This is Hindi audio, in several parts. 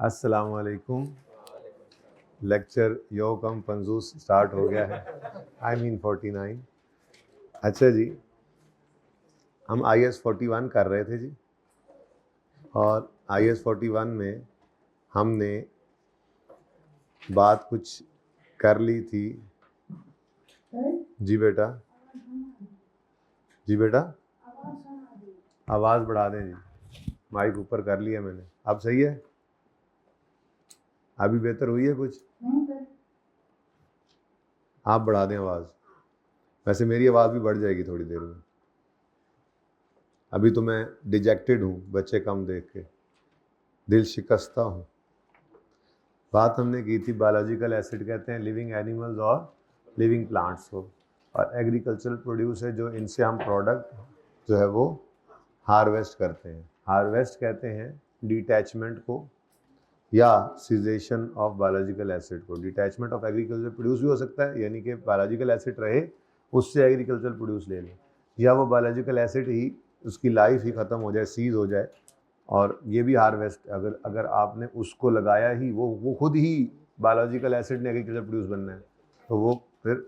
अस्सलाम वालेकुम। लेक्चर यो कम पंजूस स्टार्ट हो गया है। I mean 49। अच्छा जी, हम IS 41 कर रहे थे जी, और IS 41 में हमने बात कुछ कर ली थी। जी बेटा, जी बेटा, आवाज़ बढ़ा दें जी। माइक ऊपर कर लिया मैंने, अब सही है? अभी बेहतर हुई है कुछ? आप बढ़ा दें आवाज़। वैसे मेरी आवाज़ भी बढ़ जाएगी थोड़ी देर में। अभी तो मैं डिजेक्टेड हूँ, बच्चे कम देख के दिल शिकस्ता हूँ। बात हमने की थी, बायोलॉजिकल एसिड कहते हैं लिविंग एनिमल्स और लिविंग प्लांट्स को, और एग्रीकल्चरल प्रोड्यूस है जो इनसे हम प्रोडक्ट जो है वो हार्वेस्ट करते हैं। हार्वेस्ट कहते हैं डिटैचमेंट को या सिजेशन ऑफ बायोलॉजिकल एसिड को। डिटैचमेंट ऑफ एग्रीकल्चर प्रोड्यूस भी हो सकता है, यानी कि बायोलॉजिकल एसिड रहे उससे एग्रीकल्चर प्रोड्यूस ले लें, या वो बायोलॉजिकल एसिड ही उसकी लाइफ ही ख़त्म हो जाए, सीज हो जाए, और ये भी हार्वेस्ट अगर आपने उसको लगाया ही, वो खुद ही बायोलॉजिकल एसिड ने एग्रीकल्चर प्रोड्यूस बनना है, तो वो फिर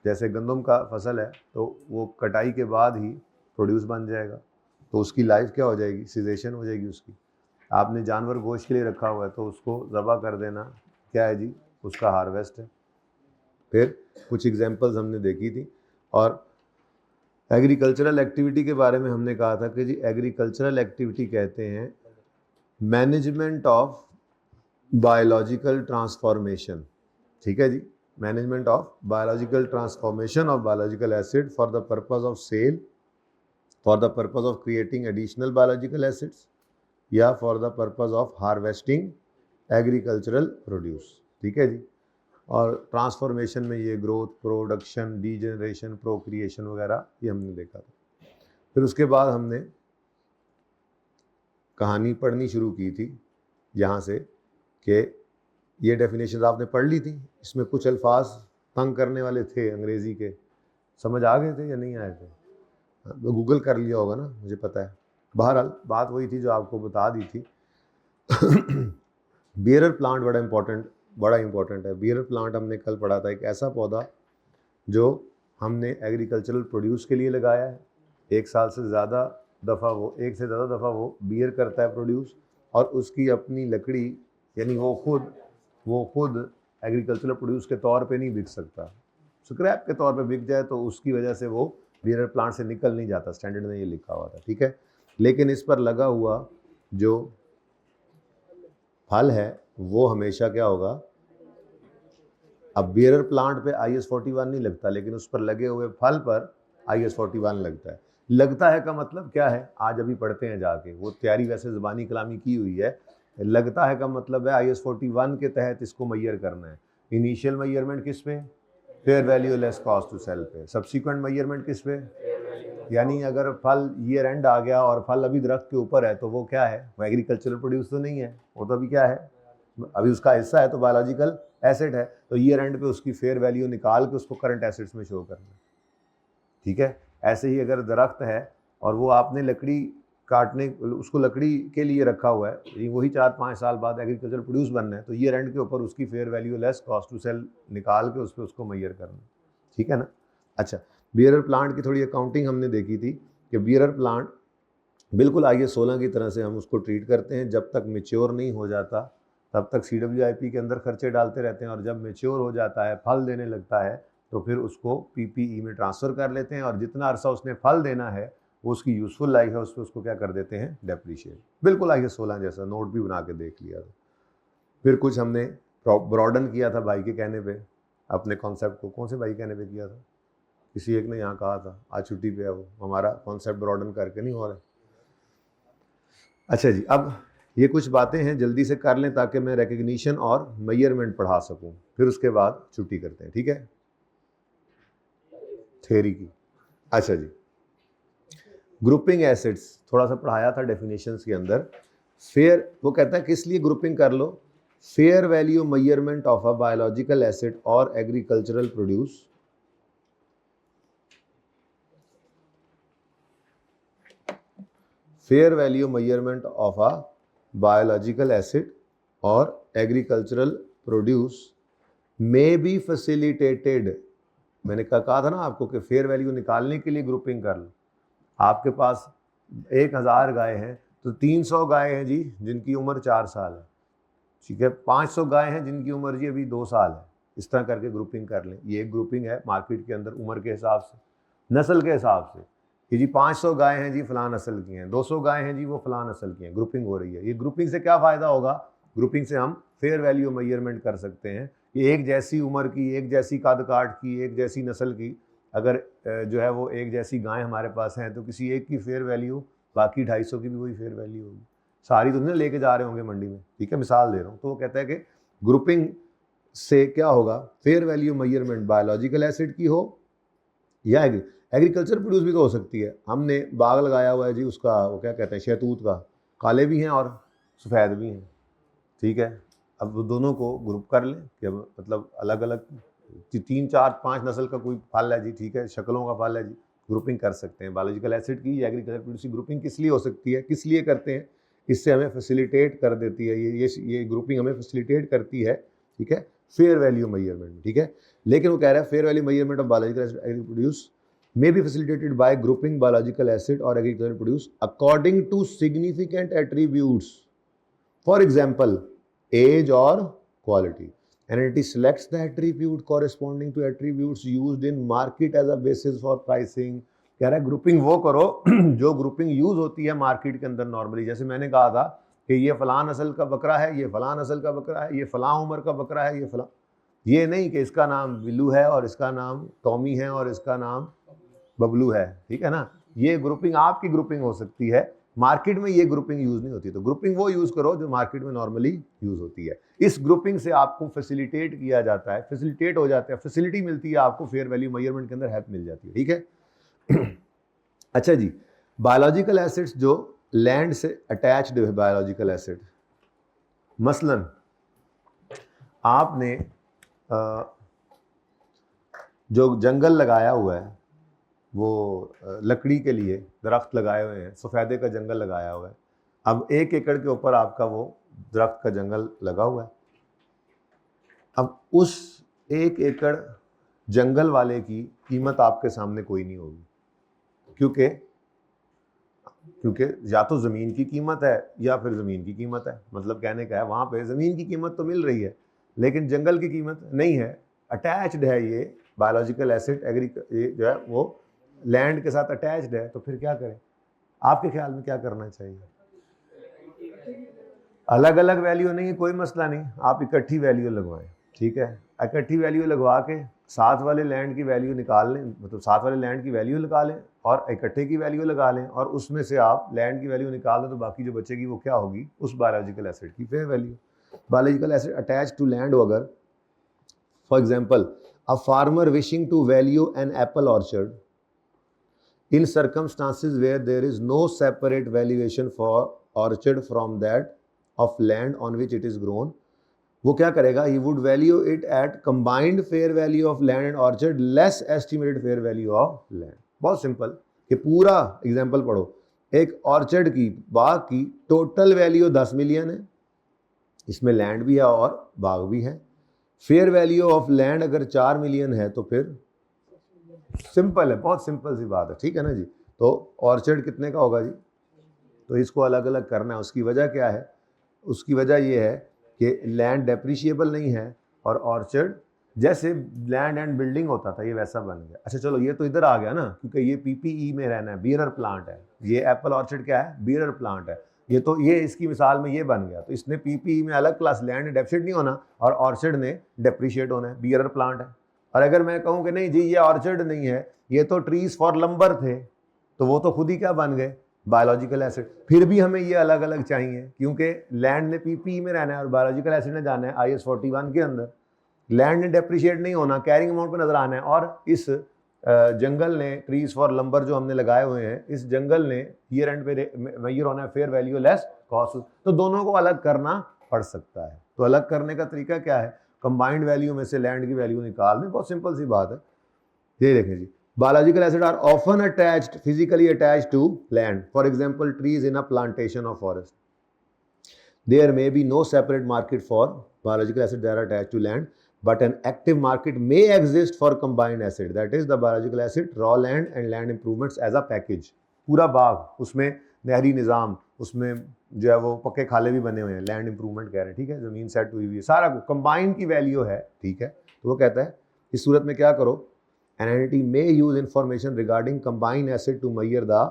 जैसे गंदम का फसल है तो वो कटाई के बाद ही प्रोड्यूस बन जाएगा, तो उसकी लाइफ क्या हो जाएगी, सिजेशन हो जाएगी उसकी। आपने जानवर गोश्त के लिए रखा हुआ है तो उसको ज़बह कर देना क्या है जी, उसका हार्वेस्ट है। फिर कुछ एग्जांपल्स हमने देखी थी, और एग्रीकल्चरल एक्टिविटी के बारे में हमने कहा था कि जी एग्रीकल्चरल एक्टिविटी कहते हैं मैनेजमेंट ऑफ बायोलॉजिकल ट्रांसफॉर्मेशन। ठीक है जी, management of biological transformation of biological asset for the purpose of sale, for the purpose of creating additional biological assets, या for the purpose of harvesting agricultural produce. ठीक है जी, और ट्रांसफॉर्मेशन में ये ग्रोथ, प्रोडक्शन, डीजनरेशन, प्रोक्रिएशन वगैरह ये हमने देखा था। फिर उसके बाद हमने कहानी पढ़नी शुरू की थी यहाँ से कि ये डेफिनेशन आपने पढ़ ली थी, इसमें कुछ अल्फाज तंग करने वाले थे अंग्रेज़ी के, समझ आ गए थे या नहीं आए थे? तो गूगल कर लिया होगा ना, मुझे पता है। बहरहाल बात वही थी जो आपको बता दी थी। बियरर प्लांट बड़ा इंपॉर्टेंट है। बियरर प्लांट हमने कल पढ़ा था, एक ऐसा पौधा जो हमने एग्रीकल्चरल प्रोड्यूस के लिए लगाया है। एक से ज़्यादा दफ़ा वो बियर करता है प्रोड्यूस, और उसकी अपनी लकड़ी, यानी वो खुद एग्रीकल्चरल प्रोड्यूस के तौर पे नहीं बिक सकता, स्क्रैप के तौर पे बिक जाए तो उसकी वजह से वो बियर प्लांट से निकल नहीं जाता। स्टैंडर्ड में ये लिखा हुआ था, ठीक है। लेकिन इस पर लगा हुआ जो फल है वो हमेशा क्या होगा, अब बियरर प्लांट पे IS 41 नहीं लगता, लेकिन उस पर लगे हुए फल पर IS 41 लगता है। लगता है का मतलब क्या है, आज अभी पढ़ते हैं जाके, वो तैयारी वैसे ज़बानी कलामी की हुई है। लगता है का मतलब है IS 41 के तहत इसको मैयर करना है। इनिशियल मैयरमेंट किस पे, fair value less cost to sell पे। सब्सिक्वेंट मैयरमेंट किस पे, यानी अगर फल ईयर एंड आ गया और फल अभी दरख्त के ऊपर है तो वो क्या है, वो एग्रीकल्चरल प्रोड्यूस तो नहीं है, वो तो अभी क्या है, अभी उसका हिस्सा है, तो बायोलॉजिकल एसिड है, तो ईयर एंड पे उसकी फेयर वैल्यू निकाल के उसको करंट एसिड्स में शो करना है। ठीक है, ऐसे ही अगर दरख्त है और वो आपने लकड़ी काटने, उसको लकड़ी के लिए रखा हुआ है, वही 4-5 साल बाद एग्रीकल्चर प्रोड्यूस बनना है, तो ईयर एंड के ऊपर उसकी fair value less cost to sell निकाल के उस पर उसको मैयर करना। ठीक है ना। अच्छा, बियरर प्लांट की थोड़ी अकाउंटिंग हमने देखी थी कि बियरर प्लांट बिल्कुल IS 16 की तरह से हम उसको ट्रीट करते हैं। जब तक मेच्योर नहीं हो जाता तब तक CWIP के अंदर खर्चे डालते रहते हैं, और जब मेच्योर हो जाता है, फल देने लगता है, तो फिर उसको PPE में ट्रांसफ़र कर लेते हैं, और जितना अरसा उसने फल देना है वो उसकी यूज़फुल लाइफ है, उस पर उसको क्या कर देते हैं, डेप्रीशिएट। बिल्कुल IS 16 जैसा, नोट भी बना के देख लिया था। फिर कुछ हमने ब्रॉडन किया था भाई के कहने पे अपने कॉन्सेप्ट को। कौन से भाई कहने पे किया था, किसी एक ने यहाँ कहा था, आज छुट्टी पे है वो, हमारा कॉन्सेप्ट ब्रॉडन करके नहीं हो रहा है। अच्छा जी, अब ये कुछ बातें हैं जल्दी से कर लें ताकि मैं रिकग्निशन और मेजरमेंट पढ़ा सकूं, फिर उसके बाद छुट्टी करते हैं, ठीक है, थ्योरी की। अच्छा जी, ग्रुपिंग एसिड्स थोड़ा सा पढ़ाया था डेफिनेशंस के अंदर। फेयर, वो कहता है किस लिए ग्रुपिंग कर लो, fair value measurement of a biological asset और agricultural produce, fair value measurement of a biological acid और agricultural produce may be facilitated. मैंने कहा था ना आपको कि फेयर वैल्यू निकालने के लिए ग्रुपिंग कर लो। आपके पास 1000 गाय हैं तो 300 गाय हैं जी जिनकी उम्र 4 साल है, ठीक है, 500 गाय हैं जिनकी उम्र जी अभी 2 साल है। इस तरह करके ग्रुपिंग कर लें। ये एक ग्रुपिंग है मार्केट के अंदर उम्र के हिसाब से, नस्ल के हिसाब से कि जी 500 गाय हैं जी फलां नस्ल की हैं, 200 गाय हैं जी वो फलां नस्ल की हैं। ग्रुपिंग हो रही है। ये ग्रुपिंग से क्या फ़ायदा होगा? ग्रुपिंग से हम फेयर वैल्यू मेजरमेंट कर सकते हैं कि एक जैसी उम्र की, एक जैसी कद काट की, एक जैसी नस्ल की अगर जो है वो एक जैसी गाय हमारे पास हैं तो किसी एक की फेयर वैल्यू बाकी 250 की भी वही फेयर वैल्यू होगी। सारी तो नहीं लेके जा रहे होंगे मंडी में, ठीक है, मिसाल दे रहा हूँ। तो वो कहता है कि ग्रुपिंग से क्या होगा? Fair value measurement biological asset की हो या एग्रीकल्चर प्रोड्यूस भी तो हो सकती है। हमने बाग लगाया हुआ है जी, उसका वो क्या कहते हैं, शहतूत का, काले भी हैं और सफ़ेद भी हैं, ठीक है। अब वो दोनों को ग्रुप कर लें कि मतलब अलग अलग 3, 4, 5 नस्ल का कोई फल है जी, ठीक है, शक्लों का फल है जी, ग्रुपिंग कर सकते हैं। बायोलॉजिकल एसिड की या एग्रीकल्चर प्रोड्यूस की ग्रुपिंग किस लिए हो सकती है, किस लिए करते हैं? इससे हमें फैसिलिटेट कर देती है ये ग्रुपिंग हमें फैसिलिटेट करती है, ठीक है, फेयर वैल्यू मेजरमेंट, ठीक है। लेकिन वो कह रहा है fair value measurement of biological acid agriculture produce may be facilitated by grouping biological acid or agricultural produce according to significant attributes, for example age or quality, and it selects the attribute corresponding to attributes used in market as a basis for pricing। कह रहा है ग्रुपिंग वो करो जो ग्रुपिंग यूज होती है मार्केट के अंदर नॉर्मली। जैसे मैंने कहा था कि ये फलां नस्ल का बकरा है, ये फलां नस्ल का बकरा है, ये फलां उम्र का बकरा है, ये फलां, ये नहीं कि इसका नाम बिल्लू है और इसका नाम टॉमी है और इसका नाम बबलू है, ठीक है ना। ये ग्रुपिंग आपकी ग्रुपिंग हो सकती है, मार्केट में ये ग्रुपिंग यूज नहीं होती। तो ग्रुपिंग वो यूज करो जो मार्केट में नॉर्मली यूज होती है। इस ग्रुपिंग से आपको फैसिलिटेट किया जाता है, फैसिलिटेट हो जाता है, फैसिलिटी मिलती है आपको, फेयर वैल्यू मेजरमेंट के अंदर हेल्प मिल जाती है, ठीक है। अच्छा जी, बायोलॉजिकल एसिड्स जो लैंड से अटैच्ड है, बायोलॉजिकल एसिड मसलन आपने जो जंगल लगाया हुआ है वो लकड़ी के लिए दरख्त लगाए हुए हैं, सफ़ेदे का जंगल लगाया हुआ है। अब 1 एकड़ के ऊपर आपका वो दरख्त का जंगल लगा हुआ है। अब उस 1 एकड़ जंगल वाले की कीमत आपके सामने कोई नहीं होगी, क्योंकि या तो ज़मीन की कीमत है या फिर ज़मीन की कीमत है। मतलब कहने का है वहाँ पे ज़मीन की कीमत तो मिल रही है लेकिन जंगल की कीमत नहीं है। अटैच्ड है ये बायोलॉजिकल एसिड ये जो है वो लैंड के साथ अटैच्ड है। तो फिर क्या करें? आपके ख्याल में क्या करना चाहिए? अलग अलग वैल्यू नहीं है, कोई मसला नहीं, आप इकट्ठी वैल्यू लगवाएं, ठीक है। इकट्ठी वैल्यू लगवा के साथ वाले लैंड की वैल्यू निकाल लें, मतलब साथ वाले लैंड की वैल्यू लगा लें और इकट्ठे की वैल्यू लगा लें और उसमें से आप लैंड की वैल्यू निकाल दें तो बाकी जो बचेगी वो क्या होगी? उस बायोलॉजिकल एसिड की fair value. Biological asset attached to land हो अगर, for example a farmer wishing to value an apple orchard in circumstances where there is no separate valuation for orchard from that of land on which it is grown, वो क्या करेगा? He would value it at combined fair value of land and orchard less estimated fair value of land। बहुत सिंपल कि पूरा एग्जाम्पल पढ़ो, एक ऑर्चर्ड की, बाग की टोटल वैल्यू 10 मिलियन है, इसमें लैंड भी है और बाग भी है। फेयर वैल्यू ऑफ लैंड अगर 4 मिलियन है तो फिर सिंपल है, बहुत सिंपल सी बात है, ठीक है ना जी। तो ऑर्चर्ड कितने का होगा जी? तो इसको अलग अलग करना है। उसकी वजह क्या है? उसकी वजह ये है कि लैंड डेप्रिशिएबल नहीं है और ऑर्चर्ड जैसे लैंड एंड बिल्डिंग होता था ये वैसा बन गया। अच्छा चलो ये तो इधर आ गया ना, क्योंकि ये पीपीई में रहना है, बियरर प्लांट है। ये एप्पल ऑर्चर्ड क्या है? बियरर प्लांट है। ये तो ये इसकी मिसाल में ये बन गया। तो इसने पीपीई में अलग क्लास, लैंड डेप्रिशिएट नहीं होना और ऑर्चर्ड ने डेप्रिशिएट होना है, बियरर प्लांट है। और अगर मैं कहूँ कि नहीं जी ये ऑर्चर्ड नहीं है, ये तो ट्रीज फॉर लंबर थे, तो वो तो खुद ही क्या बन गए? Biological acid. फिर भी हमें ये अलग अलग चाहिए क्योंकि लैंड ने पीपीई में रहना है और बायोलॉजिकल एसिड ने जाना है IS 41 के अंदर। लैंड ने डेप्रिशिएट नहीं होना, कैरिंग अमाउंट पे नजर आना है। और इस जंगल ने, ट्रीज फॉर लंबर जो हमने लगाए हुए हैं, इस जंगल ने ईयर एंड पे मेजर होना है फेयर वैल्यू लेस कॉस्ट। तो दोनों को अलग करना पड़ सकता है। तो अलग करने का तरीका क्या है? कंबाइंड वैल्यू में से लैंड की वैल्यू निकाल दें, बहुत सिंपल सी बात है। ये देखें जी, biological asset are often attached, physically attached to land, for example trees in a plantation of forest. There may be no separate market for biological assets that are attached to land, but an active market may exist for combined asset, that is the biological asset, raw land and land improvements as a package. पूरा बाग, उसमें नहरी निज़ाम, उसमें जो है वो पक्के खाले भी बने हुए हैं, लैंड इंप्रूवमेंट कह रहे हैं, ठीक है, ज़मीन सेट हुई हुई है, सारा कंबाइन की वैल्यू है, ठीक है। तो वो कहता है इस सूरत में क्या करो, an entity may use information regarding combined asset to measure the,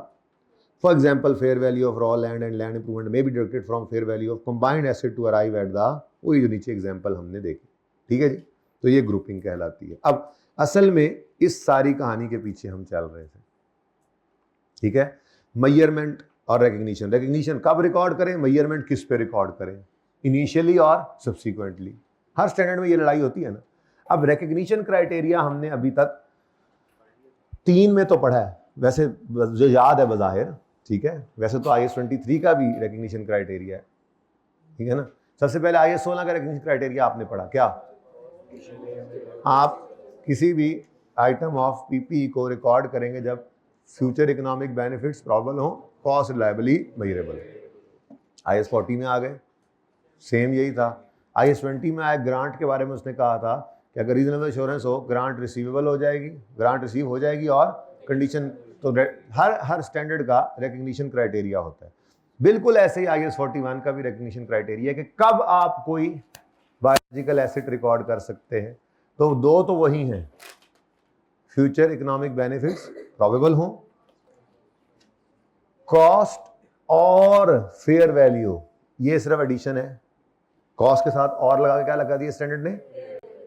for example, fair value of raw land and land improvement may be deducted from fair value of combined asset to arrive at the, वही जो नीचे एग्जाम्पल हमने देखी, ठीक है जी। तो ये ग्रुपिंग कहलाती है। अब असल में इस सारी कहानी के पीछे हम चल रहे थे, ठीक है। मेजरमेंट और रिकग्निशन, रिकग्निशन कब रिकॉर्ड करें, मेजरमेंट किस पे रिकॉर्ड करें, इनिशियली और सब्सिक्वेंटली, हर स्टैंडर्ड में ये लड़ाई होती है ना। अब रिकग्निशन क्राइटेरिया हमने अभी तक 3 में तो पढ़ा है, वैसे जो याद है बज़ाहिर, ठीक है। वैसे तो IS 23 का भी रिकग्निशन क्राइटेरिया है, ठीक है ना। सबसे पहले IS 16 का रिकग्निशन क्राइटेरिया आपने पढ़ा, क्या आप किसी भी आइटम ऑफ PPE को रिकॉर्ड करेंगे जब फ्यूचर इकोनॉमिक बेनिफिट्स प्रॉबल हो, कॉस्ट रिलायबली मेजरेबल। IS 40 में आ गए, सेम यही था। IS 20 में आए, ग्रांट के बारे में उसने कहा था कि अगर रीजनेबल एश्योरेंस हो, ग्रांट रिसीवेबल हो जाएगी, ग्रांट रिसीव हो जाएगी, और कंडीशन, तो हर स्टैंडर्ड का रिकग्निशन क्राइटेरिया होता है। बिल्कुल ऐसे ही IS 41 का भी रिकग्निशन क्राइटेरिया है कि कब आप कोई बायोलॉजिकल एसेट रिकॉर्ड कर सकते हैं। तो 2 तो वही हैं, फ्यूचर इकोनॉमिक बेनिफिट्स प्रोबेबल हो, कॉस्ट और फेयर वैल्यू, ये सिर्फ एडिशन है, कॉस्ट के साथ और लगा के क्या लगा दिया स्टैंडर्ड ने,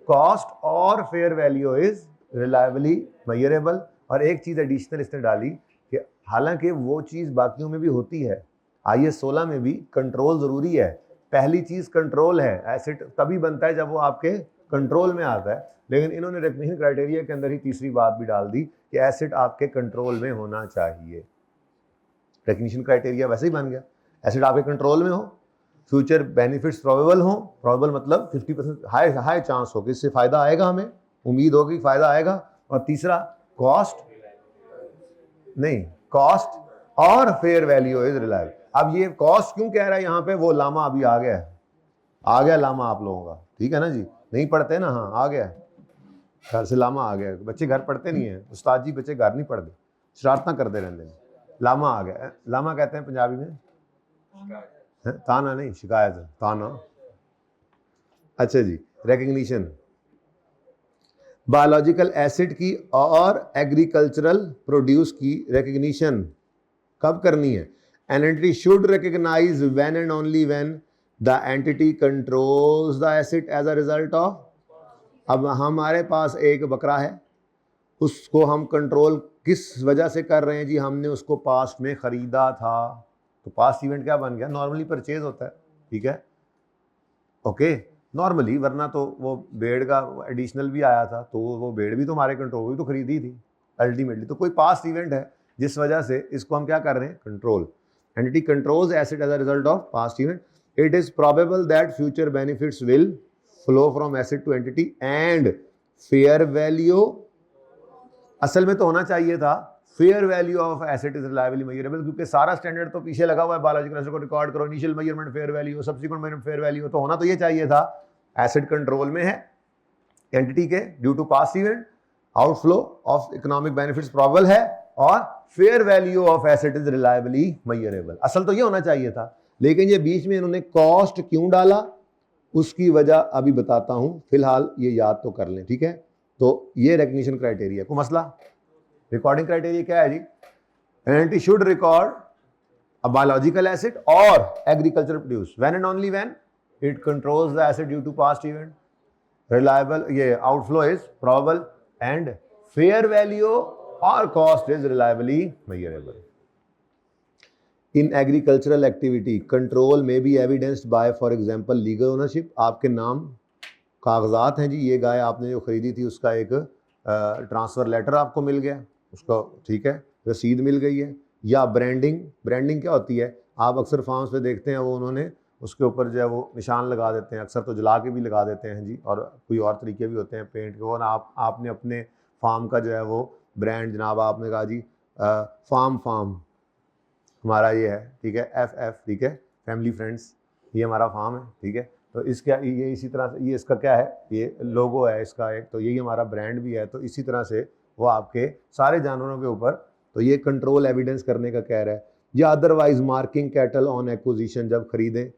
कॉस्ट और fair value is reliably measurable. और एक चीज एडिशनल इसने डाली कि हालांकि वो चीज बाकियों में भी होती है, IS 16 में भी कंट्रोल जरूरी है। पहली चीज कंट्रोल है, एसेट तभी बनता है जब वो आपके कंट्रोल में आता है, लेकिन इन्होंने रिकग्निशन क्राइटेरिया के अंदर ही तीसरी बात भी डाल दी कि एसेट आपके कंट्रोल में होना चाहिए। रिकग्निशन क्राइटेरिया वैसे ही बन गया, एसेट आपके कंट्रोल में हो, फ्यूचर बेनिफिट्स प्रोबेबल हो, प्रोबेबल मतलब 50% हाई चांस हो कि इससे फायदा आएगा, हमें उम्मीद हो कि फायदा आएगा, और तीसरा कॉस्ट नहीं, कॉस्ट और फेयर वैल्यू इज रिलायबल। अब ये कॉस्ट क्यों कह रहा है यहाँ पे, वो लामा अभी आ गया लामा आप लोगों का, ठीक है ना जी, नहीं पढ़ते ना, हाँ आ गया, घर से लामा आ गया। बच्चे घर पढ़ते नहीं है, उस्ताद जी बच्चे घर नहीं पढ़ते, शरारता करते रहते हैं। लामा आ गया, लामा कहते हैं पंजाबी में ताना नहीं, शिकायत है, ताना। अच्छा जी, रिकग्निशन बायोलॉजिकल एसिड की और एग्रीकल्चरल प्रोड्यूस की रिकग्निशन कब करनी है, an entity should recognise when and only when the entity controls the asset as a result of. अब हमारे पास एक बकरा है, उसको हम कंट्रोल किस वजह से कर रहे हैं जी, हमने उसको पास्ट में खरीदा था, तो पास्ट इवेंट क्या बन गया, नॉर्मली परचेज होता है, ठीक है, ओके, नॉर्मली, वरना तो वो भेड़ का एडिशनल भी आया था, तो वो भेड़ भी तो हमारे कंट्रोल, भी तो खरीदी थी अल्टीमेटली, तो कोई पास्ट इवेंट है जिस वजह से इसको हम क्या कर रहे हैं, control. Entity controls asset as a result of past event, it is probable that future benefits will flow from asset to entity and fair value, असल में तो होना चाहिए था fair value of asset is reliably measurable, क्योंकि सारा स्टैंडर्ड तो पीछे लगा हुआ है, बायोलॉजिकल एसेट को रिकॉर्ड करो, initial measurement fair value, subsequent measurement fair value, तो होना तो ये चाहिए था एसेट कंट्रोल में है एंटिटी के due to past event, outflow of economic benefits probable है, और fair value of asset is reliably measurable. असल तो ये होना चाहिए था, लेकिन ये बीच में इन्होंने कॉस्ट क्यों डाला, उसकी वजह अभी बताता हूं, फिलहाल ये याद तो कर लें, ठीक है। तो ये रिकग्निशन क्राइटेरिया को मसला, रिकॉर्डिंग क्राइटेरिया क्या है जी, entity should record a biological asset और agriculture produce when and only when it controls the asset due to past event, reliable, ये outflow is probable, and fair value or cost is reliably measurable. In agricultural activity, control may be evidenced by, for example, legal ownership, आपके नाम कागजात हैं जी, ये गाय आपने जो खरीदी थी उसका एक ट्रांसफ़र लेटर आपको मिल गया, उसका ठीक है, रसीद मिल गई है, या ब्रांडिंग, ब्रांडिंग क्या होती है, आप अक्सर फार्म्स पे देखते हैं वो उन्होंने उसके ऊपर जो है वो निशान लगा देते हैं, अक्सर तो जला के भी लगा देते हैं जी, और कोई और तरीके भी होते हैं पेंट के, और आपने अपने फार्म का जो है वो ब्रांड, जनाब आपने कहा जी फार्म हमारा ये है, ठीक है, FF, ठीक है, फैमिली फ्रेंड्स, ये हमारा फार्म है, ठीक है। तो इसका ये इसी तरह से, ये इसका क्या है, ये लोगो है इसका एक, तो यही हमारा ब्रांड भी है। तो इसी तरह से वो आपके सारे जानवरों के ऊपर, तो ये कंट्रोल एविडेंस करने का कह रहा है। या otherwise marking cattle on acquisition, जब खरीदें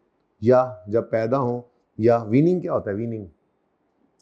या जब पैदा हो, या वीनिंग, क्या होता है वीनिंग,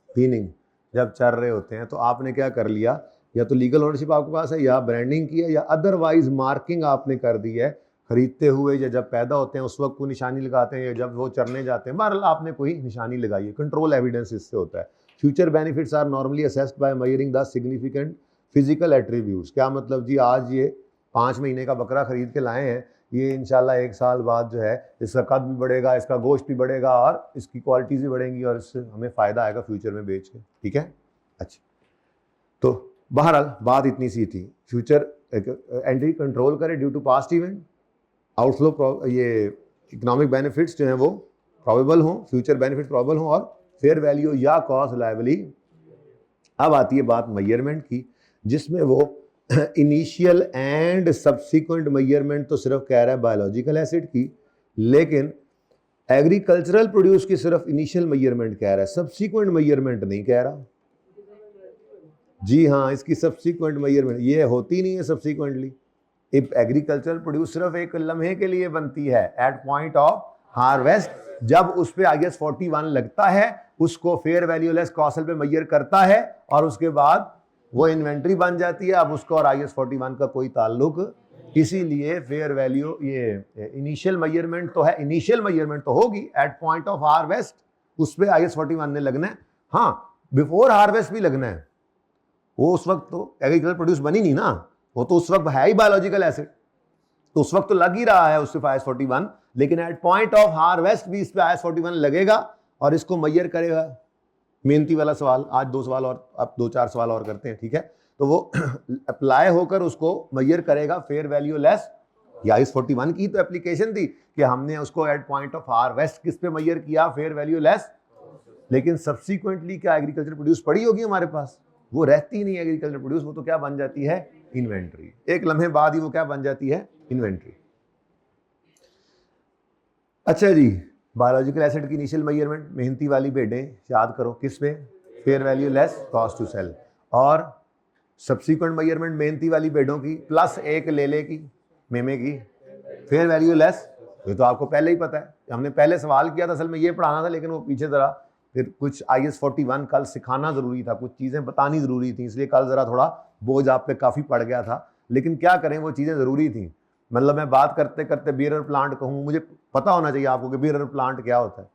वीनिंग जब चर रहे होते हैं, तो आपने क्या कर लिया, या तो लीगल ओनरशिप आपके पास है, या ब्रांडिंग की है, या अदरवाइज मार्किंग आपने कर दी है खरीदते हुए, या जब पैदा होते हैं उस वक्त को निशानी लगाते हैं, या जब वो चरने जाते हैं, बहरहाल आपने कोई निशानी लगाई है। कंट्रोल एविडेंस इससे होता है। Future benefits are normally assessed by measuring the significant physical attributes. क्या मतलब जी, आज ये 5 महीने का बकरा खरीद के लाए हैं, ये इंशाल्लाह 1 साल बाद जो है इसका कद भी बढ़ेगा, इसका गोश्त भी बढ़ेगा, और इसकी क्वालिटीज भी बढ़ेंगी, और इससे हमें फ़ायदा आएगा फ्यूचर में बेच के, ठीक है। अच्छा, तो बहरहाल बात इतनी सी थी। फ्यूचर एंट्री कंट्रोल करे due to past event, outflow, ये इकोनॉमिक बेनिफिट्स जो हैं वो प्रॉबेबल हों, फ्यूचर बेनिफिट प्रॉबेबल हों, और फेयर वैल्यू या कॉस्ट लायबली। अब आती है बात मेजरमेंट की, जिसमें वो इनिशियल एंड सब्सिक्वेंट मेजरमेंट तो सिर्फ कह रहा है बायोलॉजिकल एसिड की, लेकिन एग्रीकल्चरल प्रोड्यूस की सिर्फ इनिशियल मेजरमेंट कह रहा है, सब्सिक्वेंट मेजरमेंट नहीं कह रहा। जी हाँ, इसकी सब्सिक्वेंट मेजरमेंट ये होती नहीं है सब्सिक्वेंटली। एग्रीकल्चरल प्रोड्यूस सिर्फ एक लम्हे के लिए बनती है, एट पॉइंट ऑफ हार्वेस्ट, जब उस पे IS 41 लगता है, उसको फेयर वैल्यू लेस कॉस्ट पे मेजर करता है, और उसके बाद वो इन्वेंट्री बन जाती है। अब उसका और IS 41 का कोई ताल्लुक, इसीलिए फेयर वैल्यू, ये इनिशियल मेजरमेंट तो है, इनिशियल मेजरमेंट तो होगी एट पॉइंट ऑफ हार्वेस्ट, उस पे IS 41 ने लगना है। हाँ, बिफोर हार्वेस्ट भी लगना है, वो उस वक्त तो एग्रीकल्चर प्रोड्यूस बनी नहीं ना, वो तो उस वक्त है ही बायोलॉजिकल एसिड, तो उस वक्त तो लग ही रहा है उससे IS 41, लेकिन एट पॉइंट ऑफ हार्वेस्ट भी इस पे IS 41 लगेगा, और इसको मेजर करेगा। मेहनती वाला सवाल, आज 2 सवाल और, अब 2-4 सवाल और करते हैं, ठीक है। तो वो अप्लाई होकर उसको मेजर करेगा फेयर वैल्यू लेस। IS 41 की तो एप्लीकेशन थी कि हमने उसको एट पॉइंट ऑफ हार्वेस्ट किस पे मेजर किया, फेयर वैल्यू लेस। लेकिन सब्सिक्वेंटली क्या एग्रीकल्चर प्रोड्यूस पड़ी होगी हमारे पास, वो रहती नहीं एग्रीकल्चर प्रोड्यूस, वो तो क्या बन जाती है, इन्वेंट्री। एक लम्हे बाद ही वो क्या बन जाती है, इन्वेंट्री। अच्छा जी, बायोलॉजिकल एसिड की इनिशियल मेजरमेंट, मेहनती वाली भेडें याद करो किस पे, fair value less cost to sell, और सब्सिक्वेंट मेजरमेंट मेहनती वाली भेड़ों की प्लस एक लेले की, मेमे की, फेयर वैल्यू लेस। ये तो आपको पहले ही पता है, हमने पहले सवाल किया था, असल में ये पढ़ाना था, लेकिन वो पीछे जरा फिर कुछ IS 41 कल सिखाना ज़रूरी था, कुछ चीज़ें बतानी ज़रूरी थी, इसलिए कल ज़रा थोड़ा बोझ आप पे काफ़ी पड़ गया था। लेकिन क्या करें, वो चीज़ें ज़रूरी थी। मतलब मैं बात करते करते बियरर प्लांट कहूँ, मुझे पता होना चाहिए आपको कि बियरर प्लांट क्या होता है।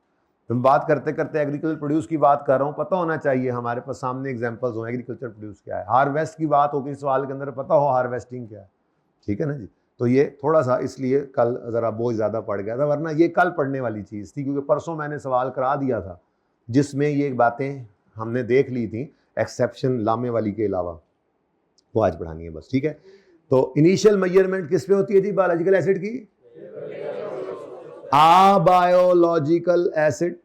तो मैं बात करते करते एग्रीकल्चर प्रोड्यूस की बात कर रहा हूँ, पता होना चाहिए हमारे पास सामने एग्जाम्पल्स हो, एग्रीकल्चर प्रोड्यूस क्या है। हार्वेस्ट की बात होगी सवाल के अंदर, पता हो हार्वेस्टिंग क्या है, ठीक है ना जी। तो ये थोड़ा सा इसलिए कल ज़रा बोझ ज़्यादा पड़ गया था, वरना ये कल पढ़ने वाली चीज़ थी, क्योंकि परसों मैंने सवाल करा दिया था जिसमें ये बातें हमने देख ली थी, एक्सेप्शन लामे वाली के अलावा, वो आज पढ़ानी है बस, ठीक है। तो इनिशियल मेजरमेंट किस पे होती है जी, बायोलॉजिकल एसिड की। A biological asset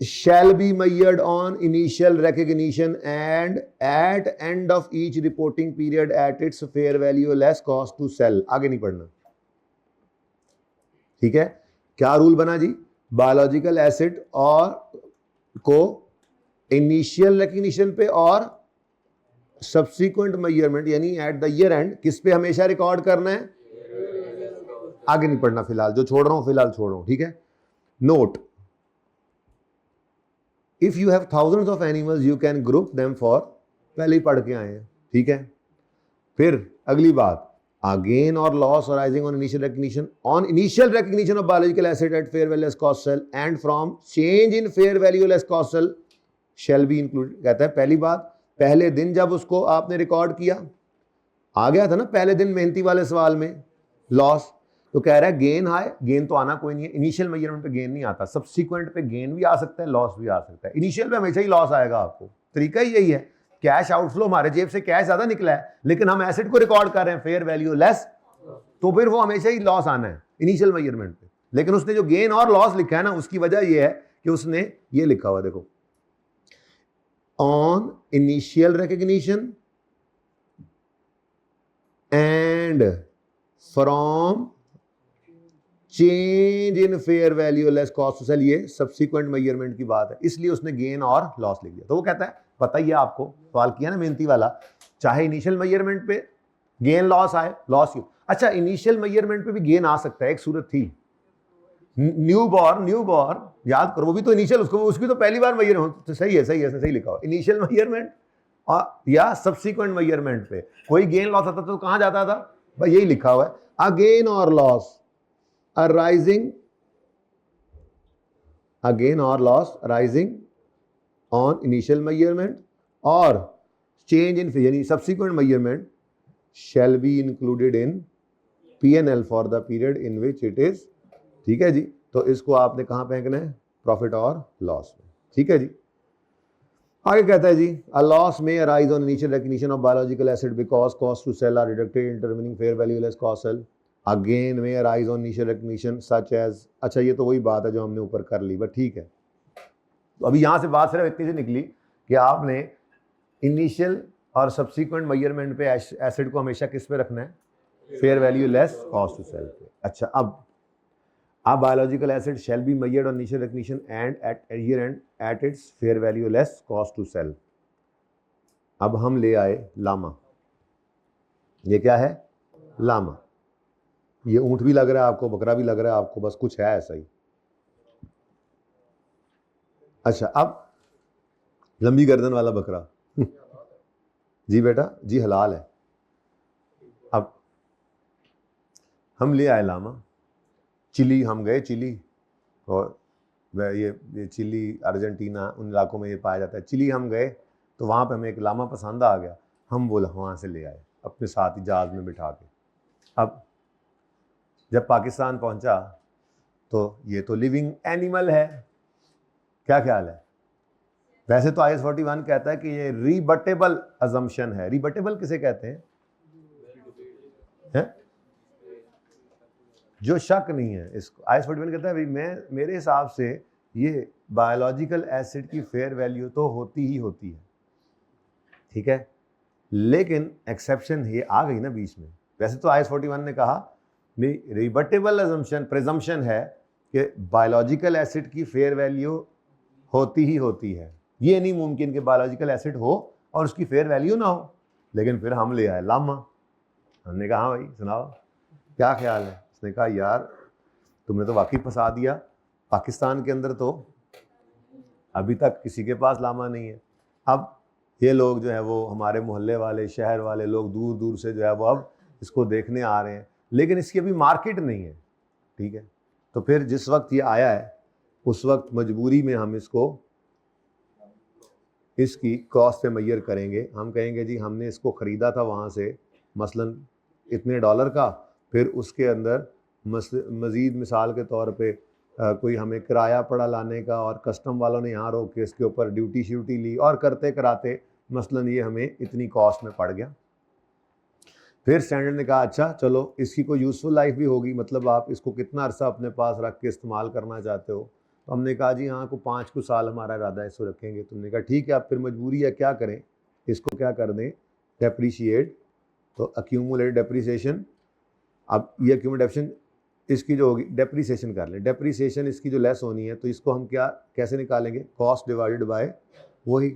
shall be measured on initial recognition and at end of each reporting period at its fair value less cost to sell। आगे नहीं पढ़ना, ठीक है। क्या रूल बना जी, बायोलॉजिकल एसिड और को इनिशियल रिकग्निशन पे और सब्सिक्वेंट मेजरमेंट यानी एट द ईयर एंड किस पे हमेशा रिकॉर्ड करना है, आगे नहीं पढ़ना फिलहाल, जो छोड़ रहा हूं फिलहाल छोड़ रहा हूं, ठीक है। Note, if you have thousands of animals you can group them for, पहले ही पढ़ के आए हैं, ठीक है। फिर अगली बात, gain or loss arising on initial recognition of biological asset at fair value less cost cell and from change in fair value less cost cell shall be included। कहता है पहली बात, पहले दिन जब उसको आपने रिकॉर्ड किया, आ गया था ना पहले दिन मेहनती वाले सवाल में लॉस, तो कह रहा है गेन आए, गेन तो आना कोई नहीं है, इनिशियल मेजरमेंट पे गेन नहीं आता, सब्सिक्वेंट पे गेन भी आ सकता है, लॉस भी आ सकता है, इनिशियल पे हमेशा ही लॉस आएगा आपको। तरीका ही यही है, कैश आउटफ्लो, हमारे जेब से कैश ज्यादा निकला है, लेकिन हम एसेट को रिकॉर्ड कर रहे हैं फेयर वैल्यू लेस, तो फिर वो हमेशा ही लॉस आना है इनिशियल मेजरमेंट पे। लेकिन उसने जो गेन और लॉस लिखा है ना, उसकी वजह यह है कि उसने ये लिखा हुआ, देखो, on initial recognition and from change in fair value less cost to sell, ये सब्सिक्वेंट मेजरमेंट की बात है, इसलिए उसने गेन और लॉस लिख दिया। तो वो कहता है पता ही है आपको, सवाल किया ना मेहनती वाला, चाहे इनिशियल मेजरमेंट पे गेन लॉस आए, लॉस क्यों? अच्छा, इनिशियल मेजरमेंट पे भी गेन आ सकता है, एक सूरत थी न्यू बॉर्न याद करो, वो भी तो इनिशियल, उसकी तो पहली बार मेजर हो, तो सही है, सही लिखा हो, इनिशियल मेजरमेंट या सब्सिक्वेंट मेजरमेंट पे कोई गेन लॉस आता तो कहां जाता था भाई, यही लिखा हुआ है, अ गेन और loss arising on initial measurement or change in यानी subsequent measurement shall be included in P&L for the period in which it is, ठीक है जी। तो इसको आपने कहाँ फेंकना है, प्रॉफिट और लॉस में, ठीक है जी। आगे कहता है जी, a loss may arise on initial recognition of biological asset because cost to sell are deducted in determining fair value less cost sell. Again may arise on initial recognition such as, अच्छा ये तो वही बात है जो हमने ऊपर कर ली, बट ठीक है। तो अभी यहाँ से बात सिर्फ इतनी सी निकली कि आपने इनिशियल और सब्सिक्वेंट मेजरमेंट पे एसिड को हमेशा किस पे रखना है, fair value less cost to sell पे। अच्छा, अब A biological asset shall be measured on initial recognition and at year end at its fair value less cost to sell. अब हम ले आए लामा, ये क्या है, लामा, ये ऊंट भी लग रहा है आपको, बकरा भी लग रहा है आपको, बस कुछ है ऐसा ही। अच्छा, अब लंबी गर्दन वाला बकरा जी बेटा जी, हलाल है। अब हम ले आए लामा, चिली हम गए, चिली, और ये चिली अर्जेंटीना उन इलाकों में ये पाया जाता है। चिली हम गए तो वहाँ पे हमें एक लामा पसंद आ गया, हम बोला वहाँ से ले आए अपने साथ ही जहाज़ में बिठा के। अब जब पाकिस्तान पहुँचा तो ये तो लिविंग एनिमल है, क्या ख्याल है? वैसे तो IS 41 कहता है कि ये रिबटेबल अजम्पशन है। रिबटेबल किसे कहते हैं? जो शक नहीं है, इसको IS 41 कहता है भाई, मेरे हिसाब से ये बायोलॉजिकल एसिड की फेयर वैल्यू तो होती ही होती है, ठीक है, लेकिन एक्सेप्शन ये आ गई ना बीच में। वैसे तो IS 41 ने कहा रिबटेबल अजम्पशन, प्रिजम्पशन है कि बायोलॉजिकल एसिड की फेयर वैल्यू होती ही होती है, ये नहीं मुमकिन कि बायोलॉजिकल एसिड हो और उसकी फेयर वैल्यू ना हो। लेकिन फिर हम ले आए लामा, हमने कहा हाँ भाई सुनाओ क्या ख्याल है? उसने कहा यार तुमने तो वाकई फंसा दिया, पाकिस्तान के अंदर तो अभी तक किसी के पास लामा नहीं है। अब ये लोग जो है वो हमारे मोहल्ले वाले, शहर वाले लोग दूर दूर से जो है वो अब इसको देखने आ रहे हैं, लेकिन इसकी अभी मार्केट नहीं है, ठीक है। तो फिर जिस वक्त ये आया है उस वक्त मजबूरी में हम इसकी कॉस्ट पे मैयर करेंगे। हम कहेंगे जी हमने इसको ख़रीदा था वहाँ से मसलन इतने डॉलर का, फिर उसके अंदर मज़ीद मिसाल के तौर पे कोई हमें किराया पड़ा लाने का, और कस्टम वालों ने यहाँ रोक के इसके ऊपर ड्यूटी श्यूटी ली, और करते कराते मसलन ये हमें इतनी कॉस्ट में पड़ गया। फिर स्टैंडर्ड ने कहा अच्छा चलो इसकी कोई यूज़फुल लाइफ भी होगी, मतलब आप इसको कितना अरसा अपने पास रख के इस्तेमाल करना चाहते हो। तो हमने कहा जी हाँ को 5 साल हमारा इरादा है इसको रखेंगे। तुमने कहा ठीक है, अब फिर मजबूरी है, क्या करें, इसको क्या कर दें, डेप्रीशिएट, तो अक्यूमुलेट डेप्रीसिएशन। अब ये अक्यूमुलेशन इसकी जो होगी डेप्रीसिएशन कर लें, डेप्रीसिएशन इसकी जो लेस होनी है तो इसको हम क्या कैसे निकालेंगे, कॉस्ट डिवाइडेड बाय वही,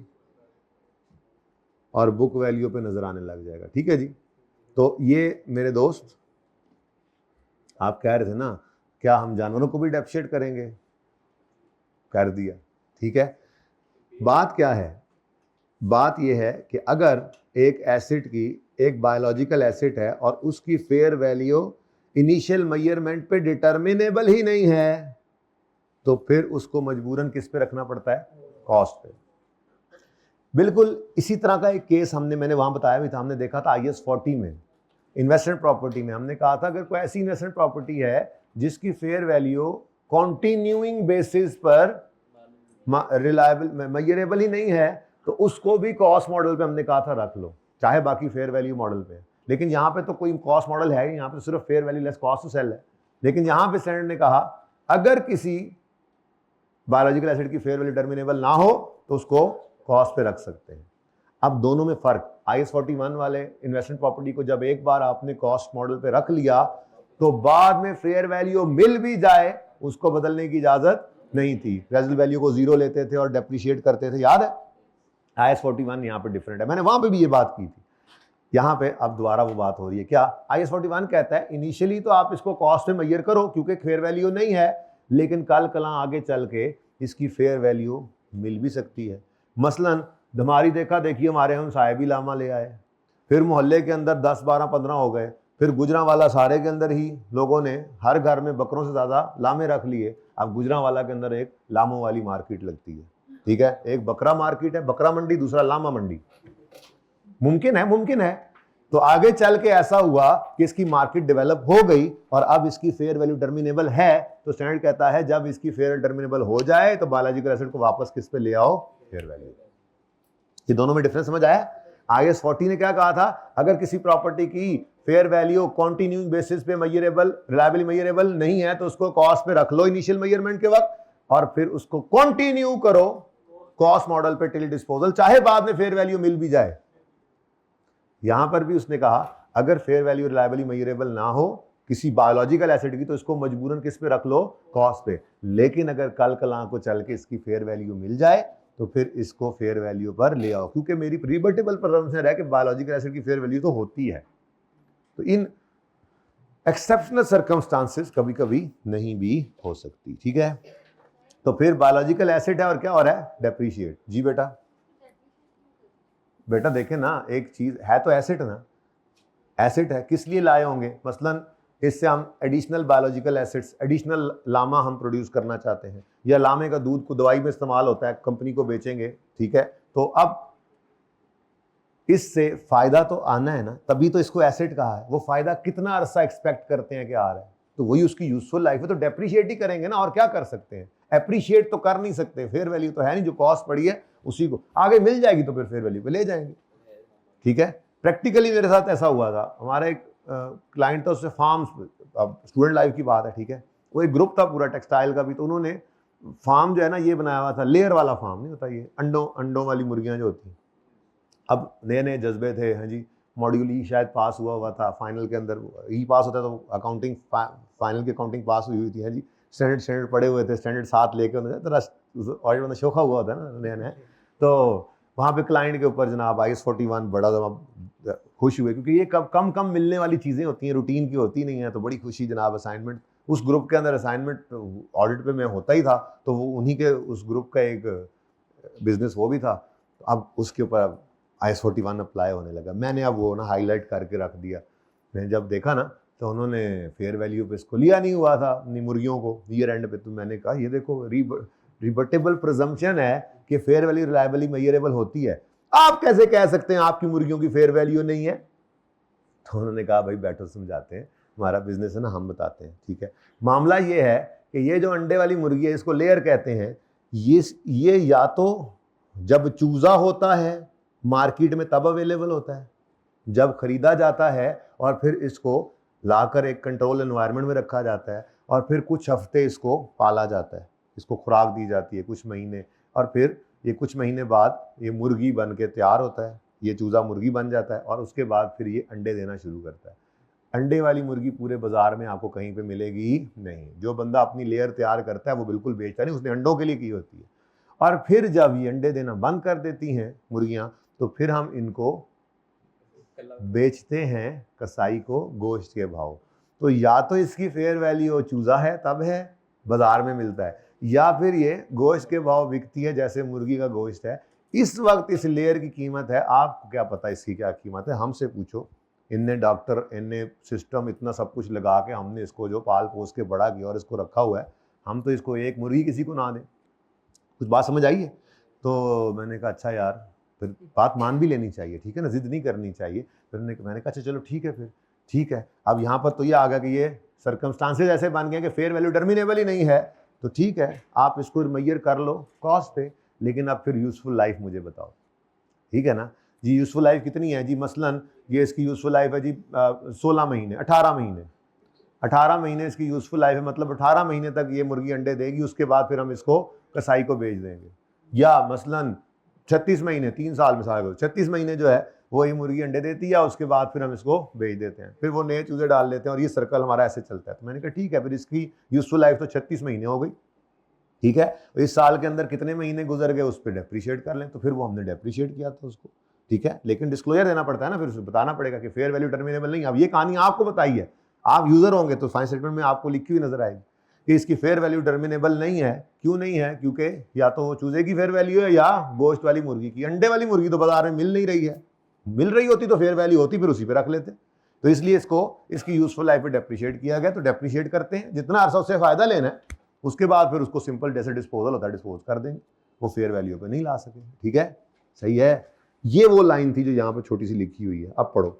और बुक वैल्यू पे नज़र आने लग जाएगा, ठीक है जी। तो ये मेरे दोस्त आप कह रहे थे ना क्या हम जानवरों को भी डेप्रिशिएट करेंगे, कर दिया, ठीक है। बात क्या है, बात यह है कि अगर एक एसिड की, एक बायोलॉजिकल एसिड है और उसकी फेयर वैल्यू इनिशियल मेजरमेंट पे डिटर्मिनेबल ही नहीं है, तो फिर उसको मजबूरन किस पे रखना पड़ता है, कॉस्ट पे। बिल्कुल इसी तरह का एक केस मैंने वहां बताया भी था, हमने देखा था IS 40 में, इन्वेस्टमेंट प्रॉपर्टी में। हमने कहा था अगर कोई ऐसी इन्वेस्टमेंट प्रॉपर्टी है जिसकी फेयर वैल्यू कॉन्टिन्यूइंग बेसिस पर रिलायबल मेजरेबल ही नहीं है, तो उसको भी कॉस्ट मॉडल पे हमने कहा था रख लो, चाहे बाकी फेयर वैल्यू मॉडल पे। लेकिन यहाँ पे तो कोई कॉस्ट मॉडल है ही, यहाँ पे सिर्फ fair value less cost to sell है। लेकिन यहाँ पे स्टैंडर्ड ने कहा अगर किसी बायोलॉजिकल एसिड की फेयर वैल्यू टर्मिनेबल ना हो तो उसको कॉस्ट पे रख सकते हैं। अब दोनों में फर्क, IS 41 वाले इन्वेस्टमेंट प्रॉपर्टी को जब एक बार आपने कॉस्ट मॉडल पे रख लिया तो बाद में फेयर वैल्यू मिल भी जाए उसको बदलने की इजाजत नहीं थी। रेजिडुअल वैल्यू को 0 लेते थे और डेप्रिशिएट करते थे, याद है? IAS 41 यहाँ पे डिफरेंट है, मैंने वहां पे भी ये बात की थी, यहाँ पे अब दोबारा वो बात हो रही है। क्या IAS 41 कहता है इनिशियली तो आप इसको कॉस्ट में मेजर करो क्योंकि फेयर वैल्यू नहीं है, लेकिन कल कला आगे चल के इसकी फेयर वैल्यू मिल भी सकती है। मसलन हमारी देखा देखिए, हमारे हम साहिबी लामा ले आए, फिर मोहल्ले के अंदर 10, 12, 15 हो गए, फिर गुजरांवाला सारे के अंदर ही लोगों ने हर घर में बकरों से ज़्यादा लामे रख लिए। अब गुजरांवाला के अंदर एक लामों वाली मार्केट लगती है, ठीक है, एक बकरा मार्केट है, बकरा मंडी, दूसरा लामा मंडी। मुमकिन है, मुमकिन है। तो आगे चल के ऐसा हुआ कि इसकी मार्केट डेवलप हो गई और अब इसकी फेयर वैल्यू टर्मिनेबल है, तो स्टैंडर्ड कहता है जब इसकी फेयर टर्मिनेबल हो जाए तो बायोलॉजिकल एसिड को वापस किस पे ले आओ, फेयर वैल्यू। ये दोनों में डिफरेंस समझ आया? IAS 40 ने क्या कहा था, अगर किसी प्रॉपर्टी की फेयर वैल्यू कॉन्टिन्यूइंग बेसिस पे मेजरेबल, रिलायबली मेजरेबल नहीं है तो उसको कॉस्ट पे रख लो इनिशियल मेजरमेंट के वक्त, और फिर उसको कंटिन्यू करो कॉस्ट मॉडल पे टिल डिस्पोजल, चाहे बाद में फेयर वैल्यू मिल भी जाए। यहां पर भी उसने कहा अगर फेयर वैल्यू रिलायबली मेजरेबल ना हो किसी बायोलॉजिकल एसिड की तो इसको मजबूरन किस पे रख लो, कॉस्ट पे। लेकिन अगर कल कला को चल के इसकी फेयर वैल्यू मिल जाए तो फिर इसको फेयर वैल्यू पर ले आओ, क्योंकि मेरी रिबर्टेबल प्रेजम्पशन है कि बायोलॉजिकल एसिड की फेयर वैल्यू तो होती है। तो इन एक्सेप्शनल सर्कमस्टांसेस कभी कभी नहीं भी हो सकती, ठीक है। तो फिर बायोलॉजिकल एसिड है और क्या हो रहा है, डेप्रिशिएट। जी बेटा, बेटा देखें ना, एक चीज है तो एसिड ना, एसिड है, किस लिए लाए होंगे? मसलन इससे हम additional biological assets, additional llama हम प्रोड्यूस करना चाहते हैं, या लामे का दूध को दवाई में इस्तेमाल होता है, कंपनी को बेचेंगे, ठीक है। तो अब इससे फायदा तो आना है ना, तभी तो इसको एसिड कहा है। वो फायदा कितना अरसा एक्सपेक्ट करते हैं कि आ रहा है, तो वही उसकी यूजफुल लाइफ है, तो डेप्रिशिएट ही करेंगे ना, और क्या कर सकते हैं? एप्रिशिएट तो कर नहीं सकते, फेयर वैल्यू तो है नहीं, जो कॉस्ट पड़ी है उसी को आगे मिल जाएगी तो फिर फेयर वैल्यू पे ले जाएंगे, ठीक है। प्रैक्टिकली मेरे साथ ऐसा हुआ था, हमारा एक क्लाइंट था, उससे फार्म्स, अब स्टूडेंट लाइफ की बात है, ठीक है, वो एक ग्रुप था पूरा टेक्सटाइल का भी, तो उन्होंने फार्म जो है ना ये बनाया हुआ था, लेयर वाला फार्म नहीं होता, ये अंडों वाली मुर्गियां जो होती हैं। अब नए नए जज्बे थे, हाँ जी, मॉड्यूल ई शायद पास हुआ था, फाइनल के अंदर ई पास होता है तो अकाउंटिंग फाइनल की अकाउंटिंग पास हुई थी, हाँ जी, स्टैंडर्ड पढ़े हुए थे, स्टैंडर्ड 7 लेके और मतलब शोखा हुआ होता है ना नया नया। तो वहाँ पे क्लाइंट के ऊपर जनाब IAS 41 बड़ा जनाब खुश हुए, क्योंकि ये कम मिलने वाली चीज़ें होती हैं, रूटीन की होती नहीं है, तो बड़ी खुशी जनाब। असाइनमेंट उस ग्रुप के अंदर, असाइनमेंट ऑडिट पे मैं होता ही था, तो वो उन्हीं के उस ग्रुप का एक बिजनेस वो भी था, तो अब उसके ऊपर IAS 41 अप्लाई होने लगा। मैंने अब वो ना हाईलाइट करके रख दिया। मैंने जब देखा ना तो उन्होंने फेयर वैल्यू पे इसको लिया नहीं हुआ था अपनी मुर्गियों को ईयर एंड पे, तो मैंने कहा ये देखो रिबर्टेबल प्रिजम्पशन है कि फेयर वैल्यू रिलायबली मेजरेबल होती है, आप कैसे कह सकते हैं आपकी मुर्गियों की फेयर वैल्यू नहीं है? तो उन्होंने कहा भाई बैठो समझाते हैं, हमारा बिजनेस है ना, हम बताते हैं, ठीक है। मामला ये है कि ये जो अंडे वाली मुर्गी है, इसको लेयर कहते हैं, ये या तो जब चूजा होता है मार्केट में तब अवेलेबल होता है, जब खरीदा जाता है और फिर इसको लाकर एक कंट्रोल एनवायरनमेंट में रखा जाता है और फिर कुछ हफ्ते इसको पाला जाता है, इसको खुराक दी जाती है कुछ महीने, और फिर ये कुछ महीने बाद ये मुर्गी बन के तैयार होता है, ये चूज़ा मुर्गी बन जाता है और उसके बाद फिर ये अंडे देना शुरू करता है। अंडे वाली मुर्गी पूरे बाजार में आपको कहीं पे मिलेगी ही नहीं। जो बंदा अपनी लेयर तैयार करता है वो बिल्कुल बेचता नहीं, उसने अंडों के लिए की होती है। और फिर जब ये अंडे देना बंद कर देती हैं मुर्गियाँ, तो फिर हम इनको बेचते हैं कसाई को गोश्त के भाव। तो या तो इसकी फेयर वैल्यू चूज़ा है तब है, बाजार में मिलता है, या फिर ये गोश्त के भाव बिकती है जैसे मुर्गी का गोश्त है। इस वक्त इस लेयर की कीमत है, आपको क्या पता इसकी क्या कीमत है? हमसे पूछो। इनने डॉक्टर, इनने सिस्टम, इतना सब कुछ लगा के हमने इसको जो पाल पोस के बड़ा किया और इसको रखा हुआ है, हम तो इसको एक मुर्गी किसी को ना दें। कुछ बात समझ आई है? तो मैंने कहा अच्छा यार, फिर बात मान भी लेनी चाहिए, ठीक है ना, जिद नहीं करनी चाहिए। फिर मैंने कहा अच्छा चलो ठीक है, फिर ठीक है। अब यहाँ पर तो ये आ गया कि ये सर्कमस्टांसेस ऐसे बन गए कि फेयर वैल्यू टर्मिनेबल ही नहीं है, तो ठीक है आप इसको मेजर कर लो कॉस्ट पे, लेकिन अब फिर यूजफुल लाइफ मुझे बताओ, ठीक है ना जी। यूजफुल लाइफ कितनी है जी? मसलन ये इसकी यूजफुल लाइफ है जी 16 महीने, 18 महीने, 18 महीने इसकी यूजफुल लाइफ है, मतलब 18 महीने तक ये मुर्गी अंडे देगी, उसके बाद फिर हम इसको कसाई को बेच देंगे। या मसलन 36 महीने, 3 साल मिसाल करो, 36 महीने जो है वही मुर्गी अंडे देती है, उसके बाद फिर हम इसको बेच देते हैं, फिर वो नए चूजे डाल लेते हैं और ये सर्कल हमारा ऐसे चलता है। तो मैंने कहा ठीक है, फिर इसकी यूजफुल लाइफ तो 36 महीने हो गई, ठीक है, इस साल के अंदर कितने महीने गुजर गए उस पर डेप्रिशिएट कर लें। तो फिर वो हमने डेप्रिशिएट किया था उसको, ठीक है, लेकिन डिस्क्लोजर देना पड़ता है ना, फिर उसको बताना पड़ेगा कि फेयर वैल्यू टर्मिनेबल नहीं। अब ये कहानी आपको बताई है, आप यूजर होंगे तो फाइनेंस स्टेटमेंट में आपको लिखी हुई नजर आएगी कि इसकी फेयर वैल्यू टर्मिनेबल नहीं है। क्यों नहीं है? क्योंकि या तो वो चूजे की फेयर वैल्यू है या गोश्त वाली मुर्गी की। अंडे वाली मुर्गी तो बाजार में मिल नहीं रही है, मिल रही होती तो फेयर वैल्यू होती, फिर उसी पे रख लेते। तो इसलिए इसको इसकी यूजफुल लाइफ पे डेप्रिशिएट किया गया। तो डेप्रिशिएट करते हैं, जितना अरसा उससे फायदा लेना है, उसके बाद फिर उसको सिंपल जैसे डिस्पोजल होता है डिस्पोज कर देंगे, वो फेयर वैल्यू पे नहीं ला सके, ठीक है, सही है। ये वो लाइन थी जो यहाँ पे छोटी सी लिखी हुई है। अब पढ़ो,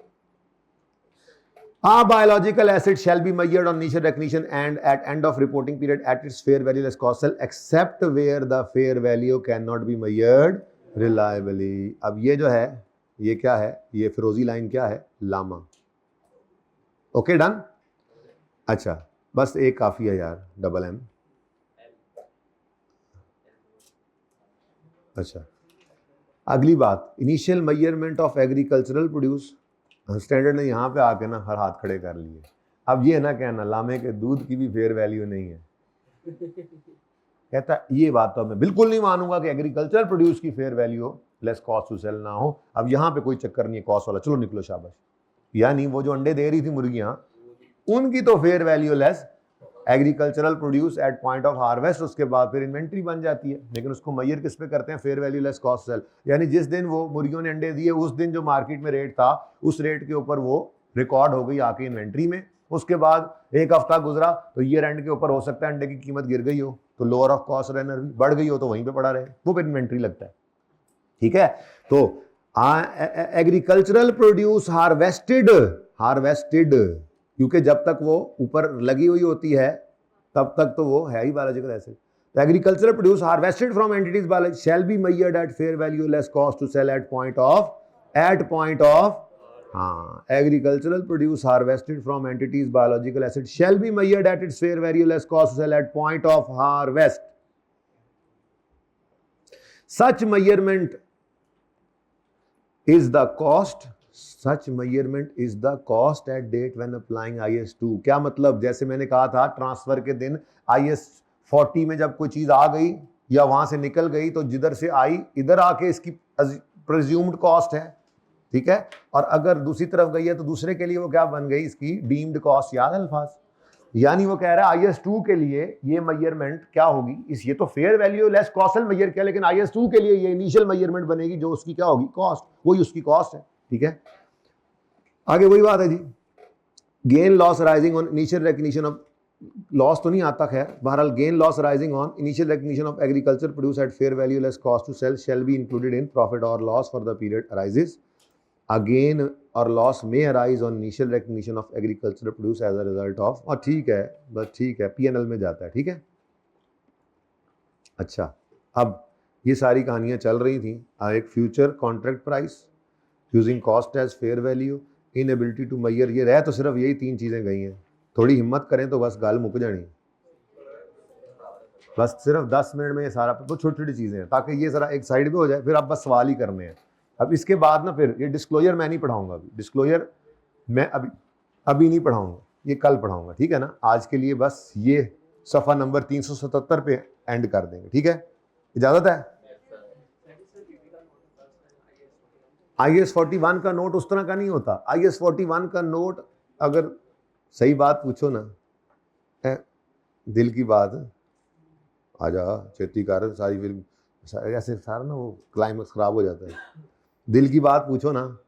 A biological asset shall be measured on initial recognition and at end of reporting period at its fair value less cost sell except where the fair value cannot be measured reliably। अब ये जो है, ये क्या है, ये फिरोजी लाइन क्या है, लामा। Okay done. अच्छा बस एक काफी है यार, डबल एम। अच्छा अगली बात, initial measurement of agricultural produce. Standard ने यहाँ पे आके ना हर हाथ खड़े कर लिए। अब ये ना कहना लामे के दूध की भी फेयर वैल्यू नहीं है। कहता ये बात तो मैं बिल्कुल नहीं मानूंगा कि एग्रीकल्चरल प्रोड्यूस की fair value less cost to sell ना हो। अब यहाँ पे कोई चक्कर नहीं है कॉस्ट वाला, चलो निकलो शाबाश। यानी वो जो अंडे दे रही थी मुर्गियां, उनकी तो fair value less agricultural produce at point of harvest, उसके बाद फिर इन्वेंट्री बन जाती है। लेकिन उसको मैयर किस पे करते हैं, fair value less cost sell. यानी जिस दिन वो मुर्गियों ने अंडे दिए उस दिन जो मार्केट में रेट था, उस रेट के ऊपर वो रिकॉर्ड हो गई आके इन्वेंट्री में। उसके बाद एक हफ्ता गुजरा तो ईयर एंड के ऊपर हो सकता है अंडे की कीमत गिर गई हो तो लोअर ऑफ कॉस्ट रनर भी बढ़ गई हो तो वहीं पे पड़ा रहे, वो फिर इन्वेंट्री लगता है, ठीक है। तो एग्रीकल्चरल प्रोड्यूस हार्वेस्टेड, हार्वेस्टेड क्योंकि जब तक वो ऊपर लगी हुई होती है तब तक तो वो है ही बायोलॉजिकल एसेट। तो agricultural produce harvested from entities biology shall be measured at fair value less cost to sell at point of हाँ, agricultural produce harvested from entities biological asset shall be measured at its fair value less cost to sell at point of harvest. Such measurement is the cost, such measurement is the cost at date when applying IS2। क्या मतलब, जैसे मैंने कहा था ट्रांसफर के दिन IS 40 में जब कोई चीज आ गई या वहां से निकल गई तो जिधर से आई इधर आके इसकी प्रिज्यूम्ड कॉस्ट है, ठीक है, और अगर दूसरी तरफ गई है तो दूसरे के लिए वो क्या बन गई, इसकी डीम्ड कॉस्ट। याद अल्फाज, यानी वो कह रहा है IS2 के लिए ये मेजरमेंट क्या होगी, इस ये तो fair value less cost measure किया, लेकिन IS2 के लिए ये इनिशियल मेजरमेंट बनेगी जो उसकी क्या होगी, कॉस्ट, वही उसकी कॉस्ट है, ठीक है। आगे वही बात है जी, gain loss rising on initial recognition of, loss तो नहीं आता खैर, बहरहाल gain loss rising on initial recognition of agriculture produce at fair value less cost to sell shall be included in profit और loss for the period arises. Again और लॉस में arise on initial recognition of agriculture produce as a result of, और ठीक है बस ठीक है, पीएनएल में जाता है, ठीक है। अच्छा अब ये सारी कहानियां चल रही थी, एक future contract price using cost as fair value, inability to measure, ये रह तो सिर्फ यही 3 चीजें गई हैं। थोड़ी हिम्मत करें तो बस गाल मुक जानी, बस सिर्फ 10 मिनट में ये सारा, तो छोटी छोटी चीजें हैं ताकि ये जरा एक साइड पे हो जाए, फिर आप बस सवाल ही करने हैं। अब इसके बाद ना फिर ये डिस्क्लोजर मैं नहीं पढ़ाऊंगा, अभी डिस्क्लोजर मैं अभी नहीं पढ़ाऊंगा, ये कल पढ़ाऊंगा, ठीक है ना। आज के लिए बस ये सफ़ा नंबर 377 पे एंड कर देंगे, ठीक है, इजाज़त है। IS 41 का नोट उस तरह का नहीं होता। IS 41 का नोट, अगर सही बात पूछो ना, दिल की बात, आजा चेती कर, सारी फिल्म ऐसे सारा ना वो क्लाइमेक्स खराब हो जाता है। दिल की बात पूछो ना,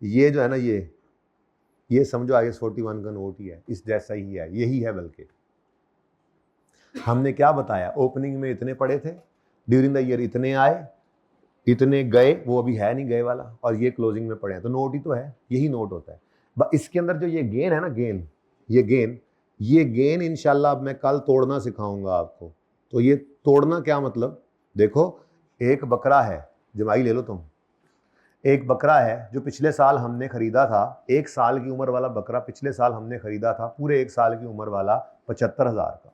ये जो है ना, ये समझो IS 41 का नोट ही है, इस जैसा ही है, यही है। बल्कि हमने क्या बताया, ओपनिंग में इतने पड़े थे, ड्यूरिंग द ईयर इतने आए, इतने गए, वो अभी है नहीं गए वाला, और ये क्लोजिंग में पड़े हैं, तो नोट ही तो है, यही नोट होता है। इसके अंदर जो ये गेन है ना, गेन, ये गेन इंशाल्लाह अब मैं कल तोड़ना सिखाऊंगा आपको। तो ये तोड़ना क्या मतलब, देखो एक बकरा है, जमाई ले लो तुम, एक बकरा है जो पिछले साल हमने खरीदा था, 1 साल की उम्र वाला बकरा पिछले साल हमने खरीदा था, पूरे 1 साल की उम्र वाला 75,000 का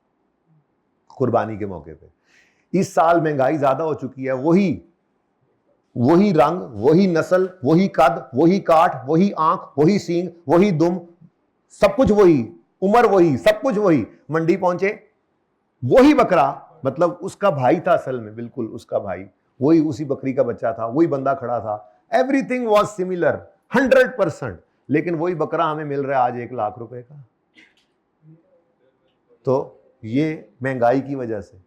कुर्बानी के मौके पे। इस साल महंगाई ज्यादा हो चुकी है, वही वही रंग, वही नस्ल, वही कद, वही काट, वही आंख, वही सींग, वही दुम, सब कुछ वही, उम्र वही, सब कुछ वही। मंडी पहुंचे, वही बकरा, मतलब उसका भाई था असल में, बिल्कुल उसका भाई, वही उसी बकरी का बच्चा था, वही बंदा खड़ा था, एवरीथिंग वाज सिमिलर 100%, लेकिन वही बकरा हमें मिल रहा है आज 1 लाख रुपए का। तो ये महंगाई की वजह से,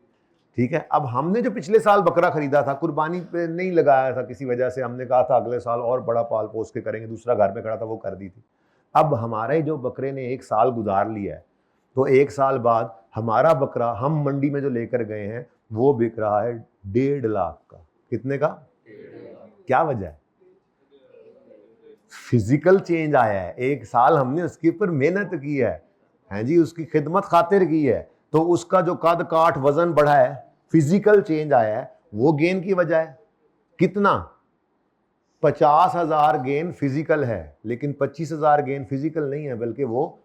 ठीक है। अब हमने जो पिछले साल बकरा खरीदा था, कुर्बानी पे नहीं लगाया था किसी वजह से, हमने कहा था अगले साल और बड़ा पाल पोस के करेंगे, दूसरा घर में खड़ा था वो कर दी थी। अब हमारे जो बकरे ने 1 साल गुजार लिया है, तो 1 साल बाद हमारा बकरा हम मंडी में जो लेकर गए हैं वो बिक रहा है 1.5 लाख का। कितने का? क्या वजह है? फिजिकल चेंज आया है। 1 साल हमने उसके ऊपर मेहनत की है जी, उसकी खिदमत खातिर की है, तो उसका जो कद काठ वजन बढ़ा है, फिजिकल चेंज आया है, वो गेन की वजह है। कितना? 50,000 गेन फिजिकल है, लेकिन 25,000 गेन फिजिकल नहीं है, बल्कि वो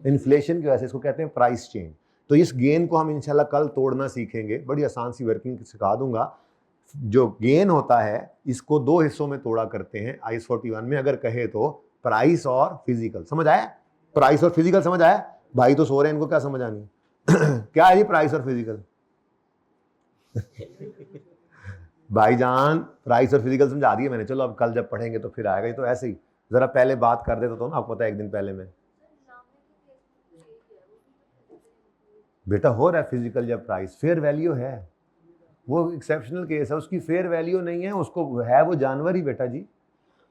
इन्फ्लेशन की वजह से, इसको कहते हैं प्राइस चेंज। तो इस गेन को हम इंशाल्लाह कल तोड़ना सीखेंगे, बड़ी आसान सी वर्किंग सिखा दूंगा। जो गेन होता है इसको 2 हिस्सों में तोड़ा करते हैं आईएस 41 में, अगर कहे तो प्राइस और फिजिकल। समझ आया? प्राइस और फिजिकल समझ आया? भाई तो सो रहे हैं, इनको क्या समझ आनी? क्या है ये प्राइस और फिजिकल? भाईजान प्राइस और फिजिकल समझा दिए मैंने, चलो अब कल जब पढ़ेंगे तो फिर आएगा। ये तो ऐसे ही जरा पहले बात कर देता तो ना, आपको पता है 1 दिन पहले में बेटा हो रहा है फिजिकल या प्राइस, फेयर वैल्यू है, वो एक्सेप्शनल केस है, उसकी फेयर वैल्यू नहीं है, उसको है वो जानवर ही बेटा जी,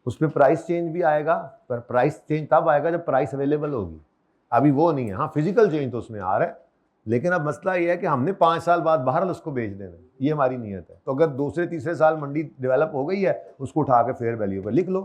उस पर प्राइस चेंज भी आएगा, पर प्राइस चेंज तब आएगा जब प्राइस अवेलेबल होगी, अभी वो नहीं है। हाँ फिजिकल चेंज तो उसमें आ रहा है, लेकिन अब मसला ये है कि हमने 5 साल बाद बहरहाल उसको बेच देना, ये हमारी नीयत है। तो अगर दूसरे तीसरे साल मंडी डेवलप हो गई है, उसको उठा के फेयर वैल्यू पर लिख लो।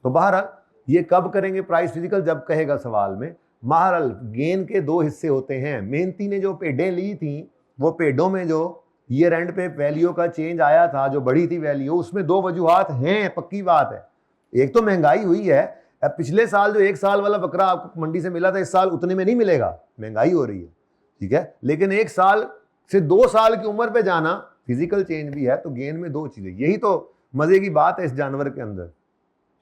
तो बहरहाल ये कब करेंगे प्राइस फिजिकल? जब कहेगा सवाल में। बहरहाल गेन के 2 हिस्से होते हैं। मेहनती ने जो पेडें ली थी, वो पेडों में जो ईयर एंड पे वैल्यू का चेंज आया था, जो बढ़ी थी वैल्यू, उसमें 2 वजूहात हैं, पक्की बात है। एक तो महंगाई हुई है, अब पिछले साल जो 1 साल वाला बकरा आपको मंडी से मिला था, इस साल उतने में नहीं मिलेगा, महंगाई हो रही है, ठीक है। लेकिन 1 साल से 2 साल की उम्र पे जाना, फिजिकल चेंज भी है, तो गेन में 2 चीजें। यही तो मजे की बात है इस जानवर के अंदर,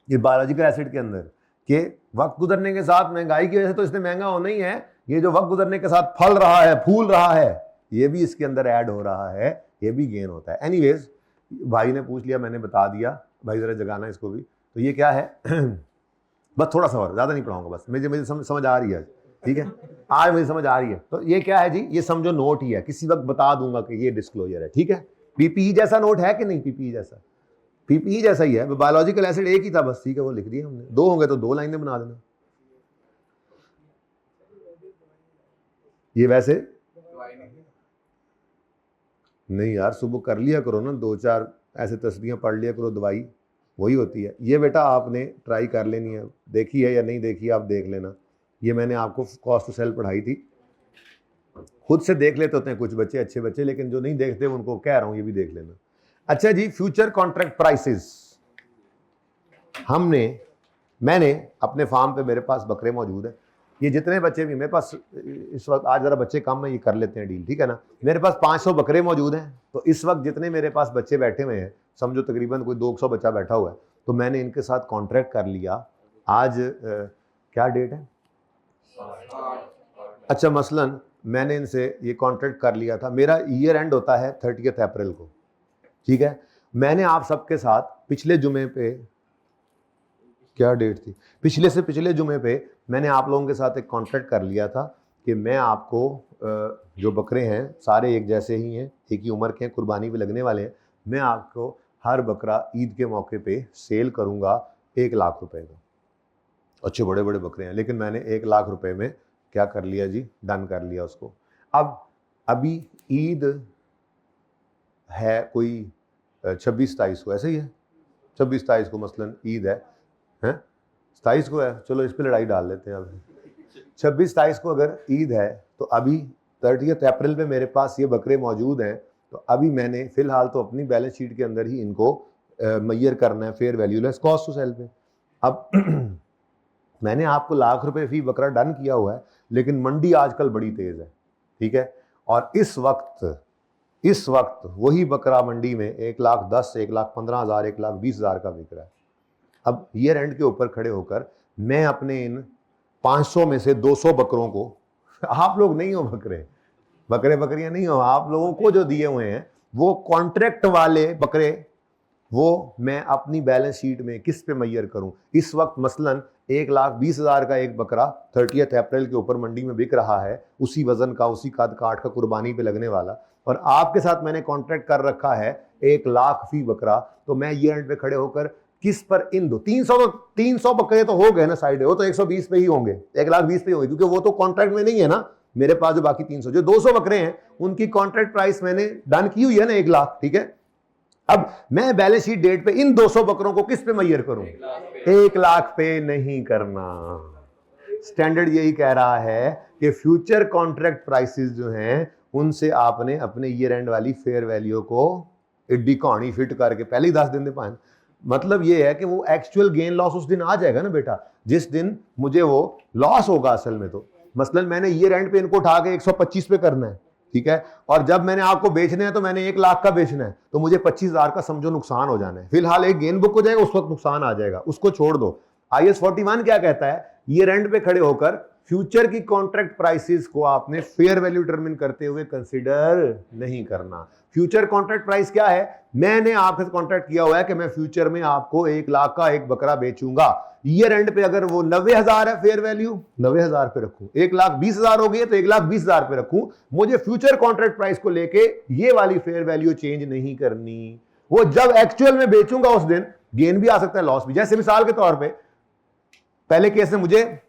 ये बायोलॉजिकल एसिड के अंदर, कि वक्त गुजरने के साथ महंगाई की वजह से तो इसने महंगा होना ही है, ये जो वक्त गुजरने के साथ फल रहा है, फूल रहा है, ये भी इसके अंदर ऐड हो रहा है, ये भी गेन होता है। एनीवेज भाई ने पूछ लिया, मैंने बता दिया, भाई जरा जगाना इसको भी। तो ये क्या है? बस थोड़ा सा और, ज्यादा नहीं पढ़ाऊंगा, बस मुझे समझ आ रही है, ठीक है, आज मुझे समझ आ रही है। तो ये क्या है जी? ये समझो नोट ही है, किसी वक्त बता दूंगा कि ये डिस्क्लोजर है, ठीक है। पीपीई जैसा नोट है कि नहीं? पीपीई जैसा, पीपीई जैसा ही है, बायोलॉजिकल एसिड एक ही था बस, ठीक है, वो लिख दिया हमने। 2 होंगे तो 2 लाइनें बना देना। ये वैसे नहीं यार, सुबह कर लिया करो ना, 2-4 ऐसे तस्बीहें पढ़ लिया करो, दवाई वही होती है। ये बेटा आपने ट्राई कर लेनी है, देखी है या नहीं देखी आप देख लेना। ये मैंने आपको कॉस्ट टू सेल पढ़ाई थी, खुद से देख लेते होते हैं कुछ बच्चे, अच्छे बच्चे, लेकिन जो नहीं देखते उनको कह रहा हूं ये भी देख लेना। अच्छा जी, फ्यूचर कॉन्ट्रैक्ट प्राइसेस। मैंने अपने फार्म पे, मेरे पास बकरे मौजूद हैं, ये जितने बच्चे भी मेरे पास इस वक्त, आज जरा बच्चे कम है, ये कर लेते हैं डील, ठीक है ना। मेरे पास 500 बकरे मौजूद हैं, तो इस वक्त जितने मेरे पास बच्चे बैठे हुए हैं, समझो तकरीबन कोई 200 बच्चा बैठा हुआ है, तो मैंने इनके साथ कॉन्ट्रैक्ट कर लिया। आज क्या डेट है? अच्छा, मसलन मैंने इनसे ये कॉन्ट्रैक्ट कर लिया था, मेरा ईयर एंड होता है 30 अप्रैल को, ठीक है। मैंने आप सबके साथ पिछले जुमे पे, क्या डेट थी, पिछले जुमे पे मैंने आप लोगों के साथ एक कॉन्ट्रैक्ट कर लिया था कि मैं आपको जो बकरे हैं सारे एक जैसे ही हैं, एक ही उम्र के हैं, कुर्बानी पे लगने वाले हैं, मैं आपको हर बकरा ईद के मौके पे सेल करूंगा 1 लाख रुपए का। अच्छे बड़े बड़े बकरे हैं, लेकिन मैंने 1 लाख रुपए में क्या कर लिया जी, डन कर लिया उसको। अब अभी ईद है कोई 26-27 को, ऐसे ही है, 26-27 को मसलन ईद है, 27 को है, चलो इस पे लड़ाई डाल लेते हैं। अब 26-27 को अगर ईद है, तो अभी 30 अप्रैल पे मेरे पास ये बकरे मौजूद हैं, तो अभी मैंने फिलहाल तो अपनी बैलेंस शीट के अंदर ही इनको मैयर करना है fair value less cost to sell पे। अब मैंने आपको लाख रुपए फी बकरा डन किया हुआ है, लेकिन मंडी आजकल बड़ी तेज है, ठीक है, और इस वक्त इस वक्त वही बकरा मंडी में 1,10,000, 1,15,000, 1,20,000 का बिक रहा है। अब ईयर एंड के ऊपर खड़े होकर मैं अपने इन 500 में से 200 बकरों को, आप लोग नहीं हो बकरियां नहीं हो, आप लोगों को जो दिए हुए हैं वो कॉन्ट्रैक्ट वाले बकरे, वो मैं अपनी बैलेंस शीट में किस पे मैयर करूं? इस वक्त मसलन 1,20,000 का एक बकरा 30 अप्रैल के ऊपर मंडी में बिक रहा है, उसी वजन का, उसी कद काट का, कुर्बानी पे लगने वाला, और आपके साथ मैंने कॉन्ट्रैक्ट कर रखा है 1,00,000 फी बकरा। तो मैं ईयर एंड पे खड़े होकर किस पर इन दो 300 बकरे तो हो गए ना साइड, वो तो 120 पे ही होंगे, 1,20,000 पे ही होंगे, क्योंकि वो तो कॉन्ट्रैक्ट में नहीं है ना। मेरे पास जो बाकी 300, जो 200 बकरे हैं उनकी कॉन्ट्रैक्ट प्राइस मैंने डन की हुई है ना 1,00,000, ठीक है। अब मैं बैलेंस शीट डेट पे इन 200 बकरों को किस पे मैयर करूं? 1,00,000 पे नहीं करना। स्टैंडर्ड यही कह रहा है कि फ्यूचर कॉन्ट्रैक्ट प्राइसेस जो हैं उनसे आपने अपने ईयर एंड वाली फेयर वैल्यू को एडी कहानी फिट करके पहले ही 10 दिन दे पाए। मतलब ये है कि वो एक्चुअल गेन लॉस उस दिन आ जाएगा ना बेटा, जिस दिन मुझे वो लॉस होगा। असल में तो मसलन मैंने ईयर एंड पे इनको उठा के 125 पे करना है, ठीक है, और जब मैंने आपको बेचने हैं तो मैंने 1,00,000 का बेचना है, तो मुझे 25,000 का समझो नुकसान हो जाना है। फिलहाल एक गेन बुक हो जाएगा, उस वक्त नुकसान आ जाएगा, उसको छोड़ दो। IAS 41 क्या कहता है? ईयर एंड पे खड़े होकर फ्यूचर की कॉन्ट्रैक्ट प्राइसेस को आपने फेयर वैल्यू डिटरमिन करते हुए कंसीडर नहीं करना। फ्यूचर कॉन्ट्रैक्ट प्राइस क्या है? मैंने आपसे कॉन्ट्रैक्ट किया हुआ है कि मैं फ्यूचर में आपको 1,00,000 का एक बकरा बेचूंगा। ईयर एंड पे अगर वो 90,000 है फेयर वैल्यू, 90,000 पे रखूं। 1,20,000 हो गई तो 1,20,000 पे रखूं। मुझे फ्यूचर कॉन्ट्रैक्ट प्राइस को लेके ये वाली फेयर वैल्यू चेंज नहीं करनी। वो जब एक्चुअल में बेचूंगा उस दिन गेन भी आ सकता है, लॉस भी। जैसे मिसाल के तौर पे पहले केस में मुझे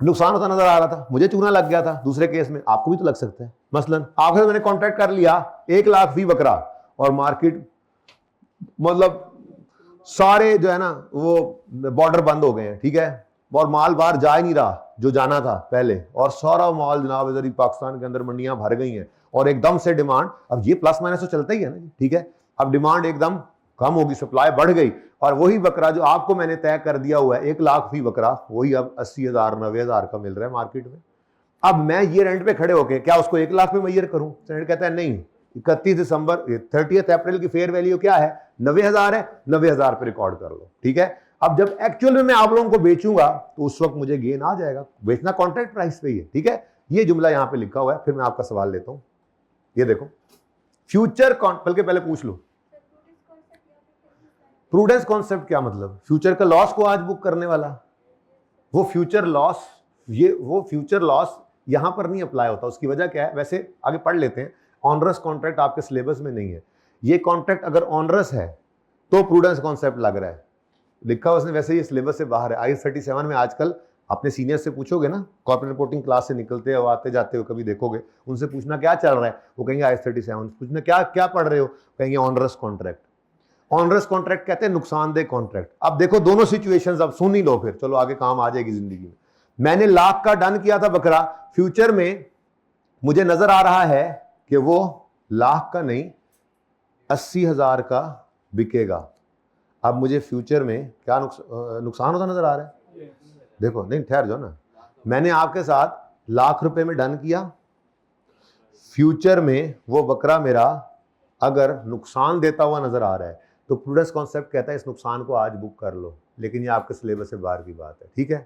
नुकसान होता नजर आ रहा था, मुझे चूना लग गया था। दूसरे केस में आपको भी तो लग सकता है। मसलन आपसे मैंने कॉन्ट्रैक्ट कर लिया 1,00,000 फी बकरा, और मार्केट मतलब सारे जो है ना वो बॉर्डर बंद हो गए हैं, ठीक है, और माल बाहर जा ही नहीं रहा जो जाना था पहले, और सारा माल जनाब इधर ही पाकिस्तान के अंदर मंडियां भर गई हैं, और एकदम से डिमांड, अब ये प्लस माइनस तो चलता ही है ना, ठीक है, अब डिमांड एकदम कम होगी, सप्लाई बढ़ गई, और वही बकरा जो आपको मैंने तय कर दिया हुआ है 1,00,000 फी बकरा, वही अब 80,000 90,000 का मिल रहा है मार्केट में। अब मैं ईयर एंड पे खड़े होके क्या उसको 1,00,000 पे मैयर करूं? स्टैंडर्ड कहता है नहीं, 31 दिसंबर 30 अप्रैल की फेयर वैल्यू क्या है? 90,000 है, 90,000 पे रिकॉर्ड कर लो, ठीक है। अब जब एक्चुअल में मैं आप लोगों को बेचूंगा तो उस वक्त मुझे गेन आ जाएगा, बेचना कॉन्ट्रैक्ट प्राइस पे ही है, ठीक है। ये जुमला यहां पे लिखा हुआ है। फिर मैं आपका सवाल लेता हूं, ये देखो, फ्यूचर बल्कि पहले पूछ लो प्रूडेंस कॉन्सेप्ट क्या मतलब? फ्यूचर का लॉस को आज बुक करने वाला, वो फ्यूचर लॉस, वो फ्यूचर लॉस यहां पर नहीं अप्लाई होता। उसकी वजह क्या है? वैसे आगे पढ़ लेते हैं। ऑनरस कॉन्ट्रैक्ट आपके सिलेबस में नहीं है। ये कॉन्ट्रैक्ट अगर ऑनरस है तो प्रूडेंस कॉन्सेप्ट लग रहा है, लिखा उसने, वैसे ये सिलेबस से बाहर है। IAS 37 में आजकल अपने सीनियर से पूछोगे ना, कॉर्पोरेट रिपोर्टिंग क्लास से निकलते हो आते जाते हो, कभी देखोगे, उनसे पूछना क्या चल रहा है, वो कहेंगे IAS 37। पूछना क्या क्या पढ़ रहे हो, कहेंगे ऑनरस कॉन्ट्रैक्ट। ऑनरस कॉन्ट्रैक्ट कहते हैं नुकसानदेह कॉन्ट्रैक्ट। अब देखो दोनों सिचुएशंस, अब सुन ही लो, फिर चलो आगे काम आ जाएगी जिंदगी में। मैंने 1,00,000 का डन किया था बकरा, फ्यूचर में मुझे नजर आ रहा है कि वो 1,00,000 का नहीं 80,000 का बिकेगा। अब मुझे फ्यूचर में क्या नुकसान होता नजर आ रहा है? देखो, नहीं ठहर जाओ ना, मैंने आपके साथ 1,00,000 रुपए में डन किया, फ्यूचर में वो बकरा मेरा अगर नुकसान देता हुआ नजर आ रहा है तो प्रूडेंस कॉन्सेप्ट कहता है इस नुकसान को आज बुक कर लो, लेकिन ये आपके सिलेबस से बाहर की बात है, ठीक है,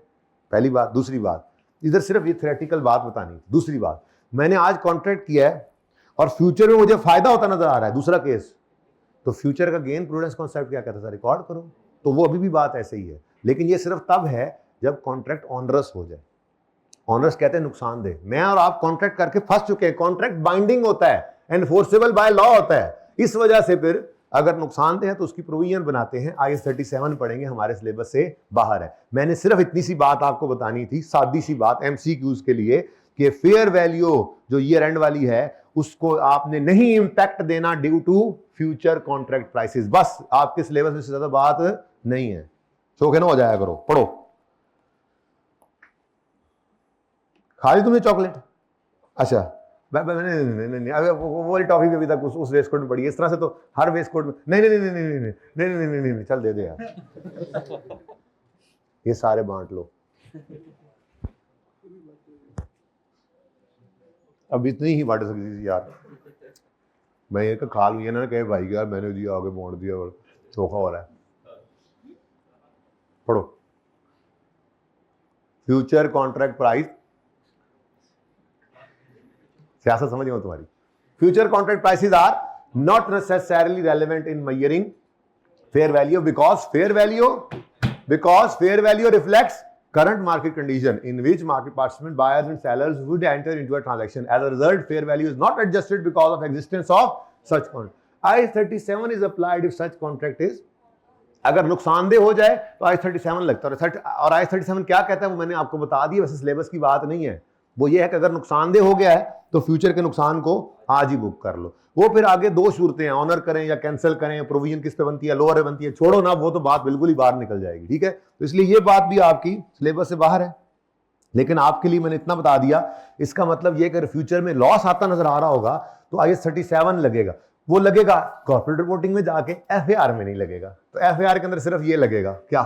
पहली बात। दूसरी बात, इधर सिर्फ ये थ्योरेटिकल बात बतानी थी। दूसरी बात, मैंने आज कॉन्ट्रैक्ट किया है और फ्यूचर में मुझे फायदा होता नजर आ रहा है, दूसरा केस, तो फ्यूचर का गेन प्रूडेंस कॉन्सेप्ट क्या कहता था? रिकॉर्ड करो। तो वो अभी भी बात ऐसे ही है, लेकिन ये सिर्फ तब है जब कॉन्ट्रैक्ट ऑनरस हो जाए। ऑनरस कहते हैं नुकसानदेह। मैं और आप कॉन्ट्रैक्ट करके फंस चुके हैं, कॉन्ट्रैक्ट बाइंडिंग होता है, एनफोर्सेबल बाय लॉ होता है। इस वजह से फिर अगर नुकसानदेह है तो उसकी प्रोविजन बनाते हैं। IAS 37 पढ़ेंगे, हमारे सिलेबस से बाहर है। मैंने सिर्फ इतनी सी बात आपको बतानी थी, सादी सी बात MCQs के लिए, कि फेयर वैल्यू जो ईयर एंड वाली है उसको आपने नहीं इंपैक्ट देना due to future contract prices. बस आपके सिलेबस में ज्यादा बात नहीं है, शौक ना हो जाया करो, पढ़ो। खा ली तुमने चॉकलेट? अच्छा, नहीं, अबे वो वाली टॉफी भी अभी तक उस वेस्ट कोट में पड़ी है। इस तरह से तो हर वेस्ट कोट में, नहीं नहीं नहीं नहीं नहीं नहीं नहीं नहीं नहीं, चल दे दे यार, ये सारे बांट लो। अब इतनी ही बांट सकती थी यार। मैं ये खा लूँ, ये ना कहे भाई यार मैंने दिया आगे मोड़ दिया और धोखा हो रहा है। पढ़ो, फ्यूचर कॉन्ट्रैक्ट प्राइस, सियासत समझ गए तुम्हारी। Future contract prices are not necessarily relevant in measuring fair value because fair value reflects current market condition in which market participant buyers and sellers would enter into a transaction. As a result, fair value is not adjusted because of existence of such contract. I-37 is applied if such contract is, अगर नुकसानदेह हो जाए तो I-37 लगता है। और I-37 क्या कहता है वो मैंने आपको बता दिया, वैसे सिलेबस की बात नहीं है। वो ये है कि अगर नुकसानदेह हो गया है तो फ्यूचर के नुकसान को आज ही बुक कर लो। वो फिर आगे दो सूरतें हैं, ऑनर करें या कैंसिल करें, प्रोविजन किस पे बनती है, लोअर बनती है, छोड़ो ना, वो तो बात बिल्कुल ही बाहर निकल जाएगी। ठीक है, तो इसलिए ये बात भी आपकी सिलेबस से बाहर है, लेकिन आपके लिए मैंने इतना बता दिया। इसका मतलब ये कि फ्यूचर में लॉस आता नजर आ रहा होगा तो I-37 लगेगा। वो लगेगा कॉर्पोरेट रिपोर्टिंग में जाके, FAR में नहीं लगेगा। तो FAR के अंदर सिर्फ ये लगेगा क्या,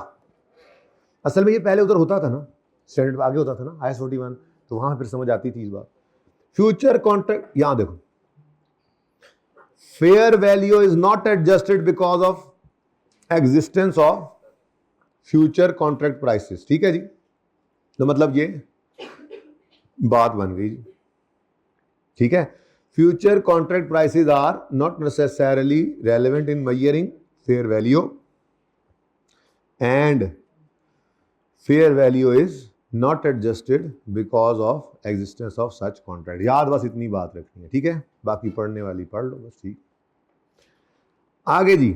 असल में ये पहले उधर होता था ना, स्टैंडर्ड आगे होता था ना IS-41, तो वहां फिर समझ आती थी इस बात। फ्यूचर कॉन्ट्रैक्ट, यहां देखो, fair value is not adjusted because of existence of future contract prices. ठीक है जी, तो मतलब ये बात बन गई जी। ठीक है, future contract prices are not necessarily relevant in measuring fair value and fair value is not adjusted because of existence of such contract. याद बस इतनी बात रखनी है। ठीक है, बाकी पढ़ने वाली पढ़ लो बस। ठीक, आगे जी,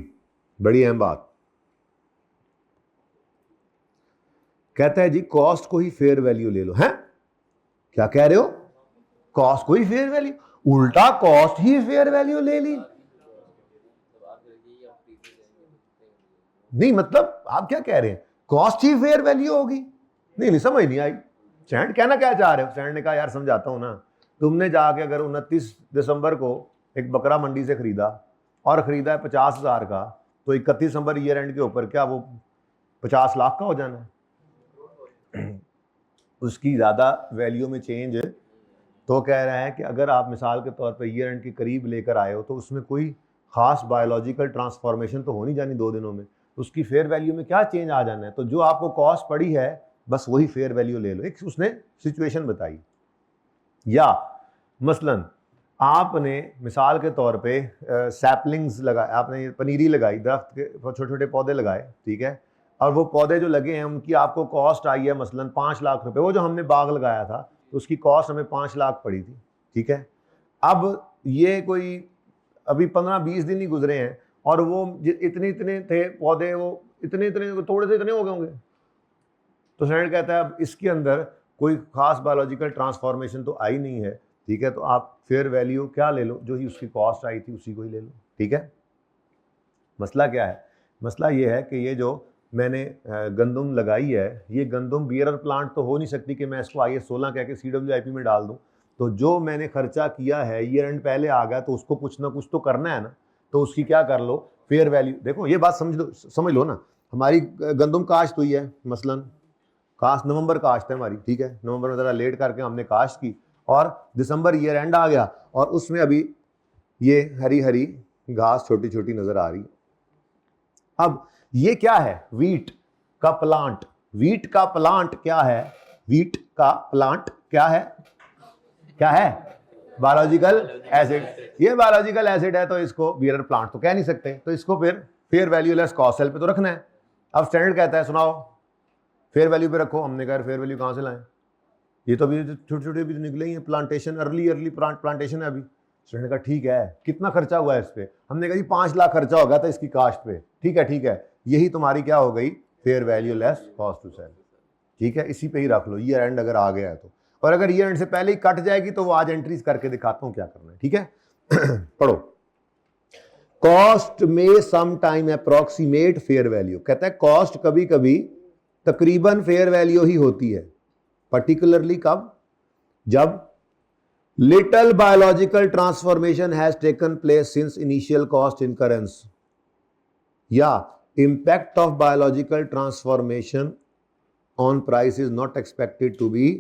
बड़ी अहम बात कहता है जी, कॉस्ट को ही फेयर वैल्यू ले लो। हैं, क्या कह रहे हो, कॉस्ट को ही फेयर वैल्यू, उल्टा कॉस्ट ही फेयर वैल्यू ले ली। नहीं मतलब आप क्या कह रहे हैं, कॉस्ट ही फेयर वैल्यू होगी? नहीं समझ नहीं आई। स्टैंड कहना क्या चाह रहे हो? स्टैंड ने कहा यार समझाता हूं ना, तुमने जाके अगर 29 दिसंबर को एक बकरा मंडी से खरीदा और खरीदा है 50,000 का, तो 31 दिसंबर ईयर एंड के ऊपर क्या वो 50 लाख का हो जाना है? उसकी ज़्यादा वैल्यू में चेंज तो कह रहा है कि अगर आप मिसाल के तौर पे ईयर एंड के करीब लेकर आए हो तो उसमें कोई ख़ास बायोलॉजिकल ट्रांसफॉर्मेशन तो हो नहीं जानी 2 दिनों में, उसकी फेयर वैल्यू में क्या चेंज आ जाना है? तो जो आपको कॉस्ट पड़ी है बस वही फेयर वैल्यू ले लो। एक उसने सिचुएशन बताई, या मसलन आपने मिसाल के तौर पे सैपलिंग्स लगाए, आपने पनीरी लगाई, दरख्त के छोटे छोटे पौधे लगाए, ठीक है, और वो पौधे जो लगे हैं उनकी आपको कॉस्ट आई है मसलन 5 लाख रुपए। वो जो हमने बाग लगाया था तो उसकी कॉस्ट हमें 5 लाख पड़ी थी। ठीक है, अब ये कोई अभी 15-20 दिन ही गुजरे हैं और वो इतने थे पौधे, वो इतने थोड़े से इतने हो गए होंगे। तो स्टैंडर्ड कहता है अब इसके अंदर कोई खास बायोलॉजिकल ट्रांसफॉर्मेशन तो आई नहीं है। ठीक है, तो आप फेयर वैल्यू क्या ले लो, जो ही उसकी कॉस्ट आई थी उसी को ही ले लो। ठीक है, मसला क्या है? मसला ये है कि ये जो मैंने गंदम लगाई है, ये गंदम बियरर प्लांट तो हो नहीं सकती कि मैं इसको IS-16 कह के CWIP में डाल दूं। तो जो मैंने खर्चा किया है ईयर एंड पहले आ गया, तो उसको कुछ ना कुछ तो करना है ना, तो उसकी क्या कर लो, फेयर वैल्यू। देखो ये बात समझ लो ना, हमारी गंदम काश्त हुई है, मसलन काश्त नवंबर काश्त है हमारी। ठीक है, नवंबर में ज़रा लेट करके हमने काश्त की और दिसंबर ईयर एंड आ गया और उसमें अभी ये हरी हरी घास छोटी छोटी नजर आ रही है। अब ये क्या है? वीट का प्लांट। वीट का प्लांट क्या है? वीट का प्लांट क्या है? क्या है? Biological acid. ये बायोलॉजिकल एसिड है तो इसको बियरर प्लांट तो कह नहीं सकते, तो इसको फिर fair value less cost sell पे तो रखना है। अब स्टैंडर्ड कहता है सुनाओ फेयर वैल्यू पे रखो। हमने कहा फेयर वैल्यू कहाँ से लाएं, ये तो अभी छोटे छोटे भी निकले ही हैं, प्लांटेशन अर्ली प्लांटेशन है अभी। स्टूडेंट का ठीक है, कितना खर्चा हुआ है इस पे? हमने कहा जी 5 लाख खर्चा हो गया था इसकी कास्ट पे। ठीक है, यही तुम्हारी क्या हो गई, fair value less cost to sell. ठीक है, इसी पे ही रख लो ईयर एंड अगर आ गया है तो, और अगर ईयर एंड से पहले ही कट जाएगी तो वो आज एंट्रीज करके दिखाता हूं क्या करना है। ठीक है पढ़ो, कॉस्ट में some time approximate fair value. कहता है कॉस्ट कभी कभी तकरीबन फेयर वैल्यू ही होती है, पर्टिकुलरली कब? जब little biological transformation has taken place since initial cost incurrence, या impact of biological transformation on price is not expected to be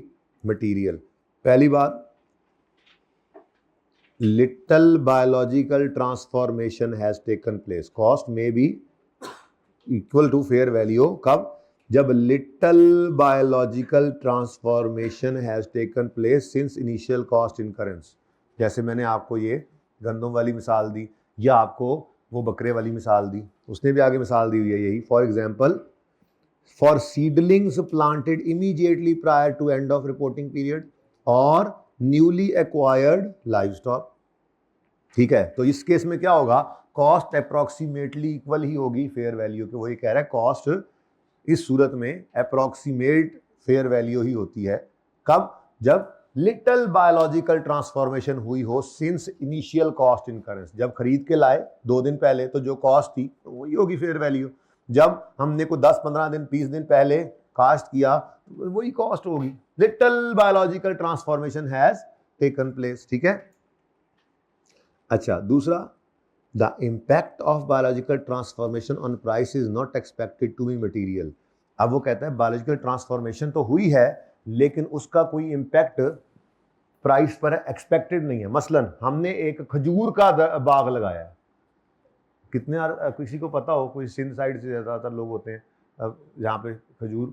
material। पहली बात, little biological transformation has taken place. Cost may be equal to fair value. कब? जब little biological transformation has taken place since initial cost incurrence. जैसे मैंने आपको ये गंदम वाली मिसाल दी या आपको वो बकरे वाली मिसाल दी, उसने भी आगे मिसाल दी हुई है यही. For example, for seedlings planted immediately prior to end of reporting period और न्यूली एक्वायर्ड लाइवस्टॉक. ठीक है, तो इस केस में क्या होगा? कॉस्ट अप्रोक्सीमेटली इक्वल ही होगी फेयर वैल्यू के. वही कह रहा है कॉस्ट इस सूरत में अप्रोक्सीमेट फेयर वैल्यू ही होती है. कब? जब लिटल बायोलॉजिकल ट्रांसफॉर्मेशन हुई हो सिंस इनिशियल कॉस्ट इनकरेंस. जब खरीद के लाए 2 दिन पहले तो जो कॉस्ट थी वही होगी फेयर वैल्यू. जब हमने को 10-15 दिन 20 दिन पहले कास्ट किया तो वही कॉस्ट होगी. Little biological transformation has taken place. ठीक है. अच्छा, दूसरा, the impact of biological transformation on price is not expected to be material. अब वो कहता है बायोलॉजिकल ट्रांसफॉर्मेशन तो हुई है लेकिन उसका कोई इम्पैक्ट प्राइस पर एक्सपेक्टेड नहीं है. मसलन हमने एक खजूर का बाग लगाया है. कितने किसी को पता हो, कोई सिंध साइड से ज़्यादातर लोग होते हैं यहाँ पे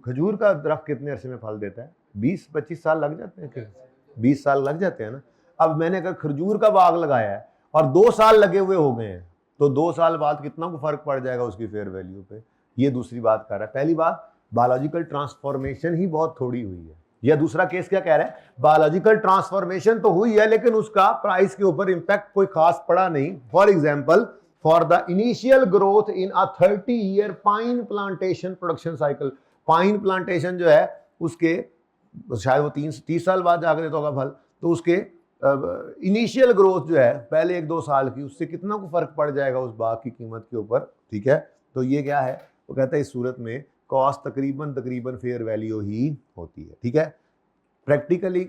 खजूर का दरख्त कितने अरसे में फल देता है? 20-25 साल लग जाते हैं. 20 साल लग जाते हैं ना. अब मैंने अगर खजूर का बाग लगाया है और 2 साल लगे हुए हो गए हैं तो 2 साल बाद कितना को फर्क पड़ जाएगा उसकी फेयर वैल्यू पे? ये दूसरी बात कर रहा है. पहली बात, बायोलॉजिकल ट्रांसफॉर्मेशन ही बहुत थोड़ी हुई है. या दूसरा केस क्या कह रहा है? बायोलॉजिकल ट्रांसफॉर्मेशन तो हुई है लेकिन उसका प्राइस के ऊपर इंपैक्ट कोई खास पड़ा नहीं. For example, for the initial growth in a 30-year pine plantation production cycle. Pine plantation जो है उसके शायद वो 30 साल बाद जाकर देता होगा फल, तो उसके इनिशियल ग्रोथ जो है पहले 1-2 साल की, उससे कितना को फर्क पड़ जाएगा उस बाग की कीमत के ऊपर. ठीक है, तो ये क्या है? वो कहता है इस सूरत में कॉस्ट तकरीबन फेयर वैल्यू ही होती है. ठीक है. प्रैक्टिकली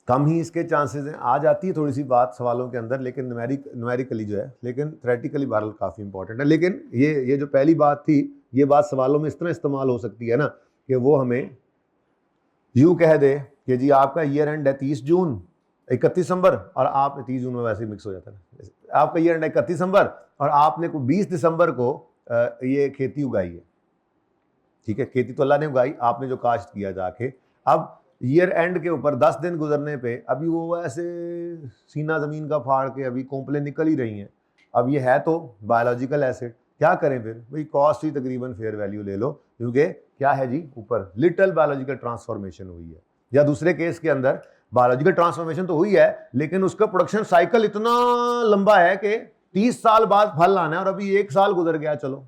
कम ही इसके चांसेस हैं. आ जाती है थोड़ी सी बात सवालों के अंदर, लेकिन न्यूमेरिकली जो है, लेकिन थ्योरेटिकली बहरहाल काफ़ी इंपॉर्टेंट है. लेकिन ये जो पहली बात थी, ये बात सवालों में इस तरह इस्तेमाल हो सकती है ना कि वो हमें यूँ कह दे कि जी आपका ईयर एंड है 30 जून 31 दिसंबर, और आप 30 जून में वैसे ही मिक्स हो जाता है. आपका ईयर एंड है 31 दिसंबर और आपने को 20 दिसंबर को ये खेती उगाई है. ठीक है, खेती तो अल्लाह ने उगाई, आपने जो काश्त किया जाके. अब ईयर एंड के ऊपर 10 दिन गुजरने पे अभी वो ऐसे सीना ज़मीन का फाड़ के अभी कोंपलें निकल ही रही हैं. अब ये है तो बायोलॉजिकल एसिड, क्या करें फिर? भाई कॉस्ट ही तकरीबन फेयर वैल्यू ले लो, क्योंकि क्या है जी, ऊपर लिटल बायोलॉजिकल ट्रांसफॉर्मेशन हुई है. या दूसरे केस के अंदर बायोलॉजिकल ट्रांसफॉर्मेशन तो हुई है लेकिन उसका प्रोडक्शन साइकिल इतना लंबा है कि 30 साल बाद फल आना है और अभी 1 साल गुजर गया. चलो,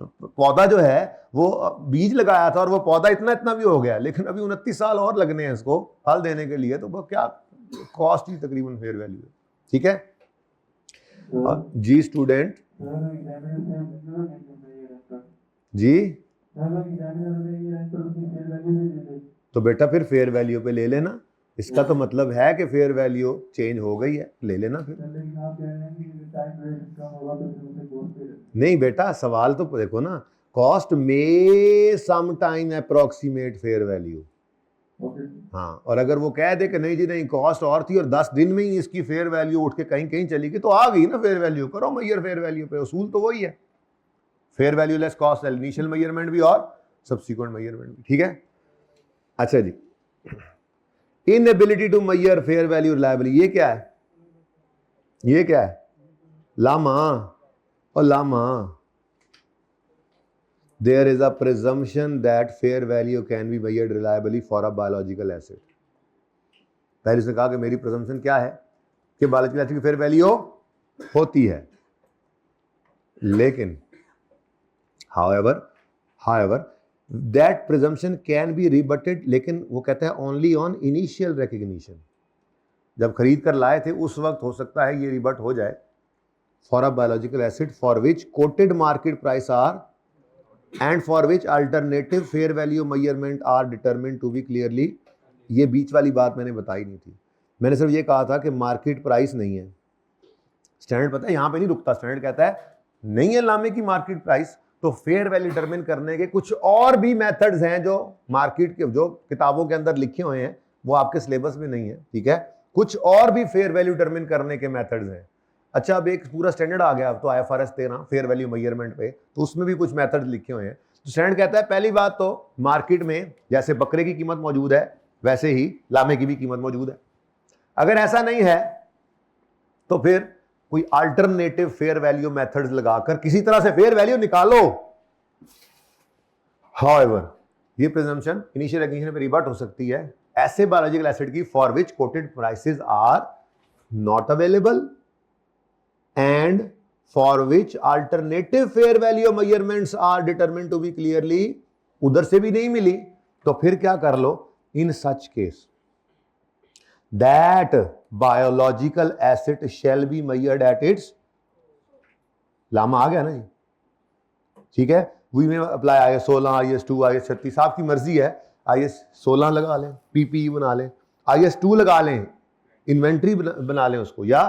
तो पौधा जो है वो बीज लगाया था और वो पौधा इतना भी हो गया, लेकिन अभी 29 साल और लगने हैं इसको फल देने के लिए. तो वो क्या, कॉस्ट ही तकरीबन फेयर वैल्यू है. ठीक है जी. स्टूडेंट जी, तो बेटा फिर फेयर वैल्यू पे ले लेना. इसका तो मतलब है कि फेयर वैल्यू चेंज हो गई है, ले लेना फिर. नहीं बेटा, सवाल तो देखो ना, कॉस्ट में some time approximate fair value. हाँ, और अगर वो कह दे कि नहीं जी नहीं, कॉस्ट और थी और 10 दिन में ही इसकी फेयर वैल्यू उठ के कहीं कहीं चली गई, तो आ गई ना फेयर वैल्यू. करो मैयर फेयर वैल्यू पे, उसूल तो वही है. Fair value less cost, initial measurement भी और सब्सिक्वेंट मेजरमेंट भी. ठीक है. अच्छा जी, inability to measure fair value reliably, ये क्या है? ये क्या है? लामा और Lama. There is a presumption that fair value can be measured reliably for a biological asset. पहले उसने कहा कि मेरी presumption क्या है कि बायोलॉजिकल एसिड की फेयर वैल्यू होती है, लेकिन however that presumption can be rebutted, लेकिन वो कहता है only on initial recognition. जब खरीद कर लाए थे उस वक्त हो सकता है ये रिबट हो जाए. for a biological asset for which quoted market price are and for which alternative fair value measurement are determined to be clearly. ये बीच वाली बात मैंने बताई नहीं थी. मैंने सिर्फ ये कहा था कि मार्केट प्राइस नहीं है. स्टैंडर्ड पता है यहाँ पे नहीं रुकता. स्टैंडर्ड कहता है नहीं है लामे की मार्केट प्राइस, तो फेयर वैल्यू डिटरमिन करने के कुछ और भी मेथड्स हैं जो मार्केट के जो किताबों के अंदर लिखे हुए हैं, वो आपके सिलेबस में नहीं है. ठीक है, कुछ और भी फेयर वैल्यू डिटरमिन करने के मेथड्स हैं। अच्छा, अब एक पूरा स्टैंडर्ड आ गया, अब तो IFRS 13 फेयर वैल्यू मेजरमेंट पे, तो उसमें भी कुछ मेथड लिखे हुए हैं। तो स्टैंडर्ड कहता है पहली बात तो मार्केट में जैसे बकरे की कीमत मौजूद है वैसे ही लामे की भी कीमत मौजूद है। अगर ऐसा नहीं है तो फिर कोई अल्टरनेटिव फेयर वैल्यू मेथड्स लगाकर किसी तरह से फेयर वैल्यू निकालो। हाउएवर ये प्रिजम्पशन इनिशियल रिकग्निशन पे रिबट हो सकती है ऐसे बायोलॉजिकल एसिड की for which quoted prices are not available and for which alternative fair value measurements are determined to be clearly, उधर से भी नहीं मिली तो फिर क्या कर लो, in such case that biological asset shall be measured at its, लामा आ गया ना जी, ठीक है। वी में अप्लाई IS 16, IS 2, IS 36, आपकी मर्जी है, IS 16 लगा लें, PPE बना लें, IS 2 लगा लें, इन्वेंट्री बना लें उसको, या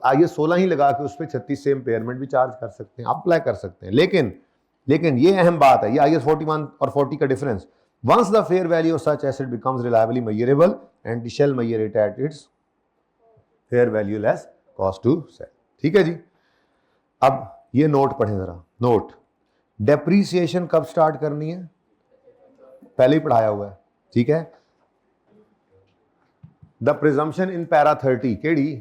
IS 16 ही लगा के उस पर 36 से इम्पेयरमेंट भी चार्ज कर सकते हैं, आप अप्लाई कर सकते हैं। लेकिन ये अहम बात है, ये IS 41 और 40 का difference, once the fair value of such asset becomes reliably measurable and shall measure it at its fair value less cost to sell. ठीक है जी। अब ये नोट पढ़ें जरा, नोट डेप्रीसिएशन कब स्टार्ट करनी है, पहले ही पढ़ाया हुआ है, ठीक है। द प्रिजम्पशन इन पैरा 30 केड़ी,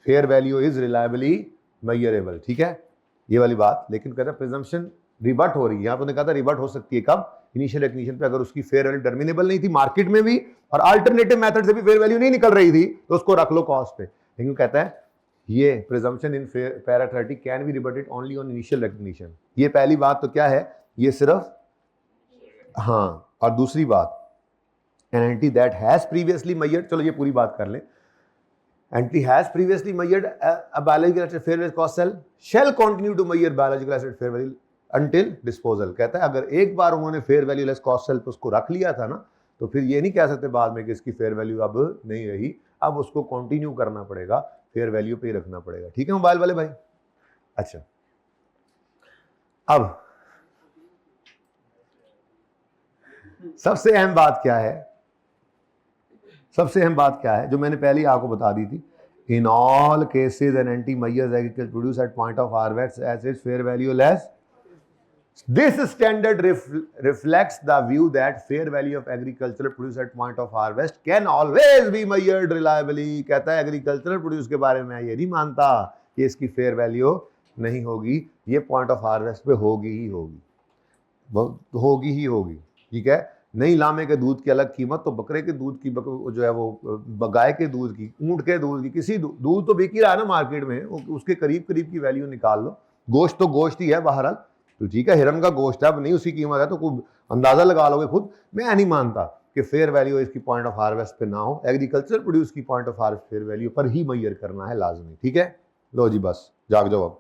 fair value is reliably measurable, ठीक है, ये वाली बात। लेकिन कहता है प्रिजम्पशन रिबट हो रही है, यहां पर कहा था रिबट हो सकती है कब, इनिशियल रिकग्निशन पे, अगर उसकी फेयर वैल्यू टर्मिनेबल नहीं थी मार्केट में भी और अल्टरनेटिव मेथड से भी फेयर वैल्यू नहीं निकल रही थी तो उसको रख लो कॉस्ट पे। लेकिन कहता है ये presumption in para 30 can be rebutted only on initial recognition. ये पहली बात तो क्या है, ये सिर्फ, हाँ, और दूसरी बात an entity that has previously measured, चलो ये पूरी बात कर लें, entity has previously measured a biological asset fair value cost sell shall continue to measure biological asset fair value until disposal. कहता है अगर एक बार उन्होंने fair value less cost sell पे उसको रख लिया था ना, तो फिर ये नहीं कह सकते बाद में कि इसकी फेयर वैल्यू अब नहीं रही, अब उसको कंटिन्यू करना पड़ेगा, फेयर वैल्यू पे ही रखना पड़ेगा। ठीक है मोबाइल वाले भाई। अच्छा, अब सबसे अहम बात क्या है, सबसे अहम बात क्या है जो मैंने पहले ही आपको बता दी थी, in all cases an entity measures agriculture produce at point of harvest as its fair value less. This standard reflects the view that fair value of agricultural produce at point of harvest can always be measured reliably। कहता है एग्रीकल्चरल प्रोड्यूस के बारे में ये नहीं मानता कि इसकी फेयर वैल्यू नहीं होगी, ये पॉइंट ऑफ हार्वेस्ट पे होगी ही होगी, होगी ही होगी, ठीक है। नहीं लामे के दूध की अलग कीमत, तो बकरे के दूध की जो है वो गाय के दूध की, ऊंट के दूध की, किसी दूध तो बिक ही रहा है ना मार्केट में, उसके करीब करीब की वैल्यू निकाल लो। गोश्त तो गोश्त ही है बहरहाल, तो ठीक है, हिरन का गोश्त है, अब नहीं उसकी कीमत है तो कोई अंदाजा लगा लोगे खुद। मैं नहीं मानता कि फेयर वैल्यू इसकी पॉइंट ऑफ हार्वेस्ट पे ना हो, एग्रीकल्चर प्रोड्यूस की point of harvest fair value पर ही मेजर करना है लाजमी। ठीक है, लो जी बस जाग जाओ, अब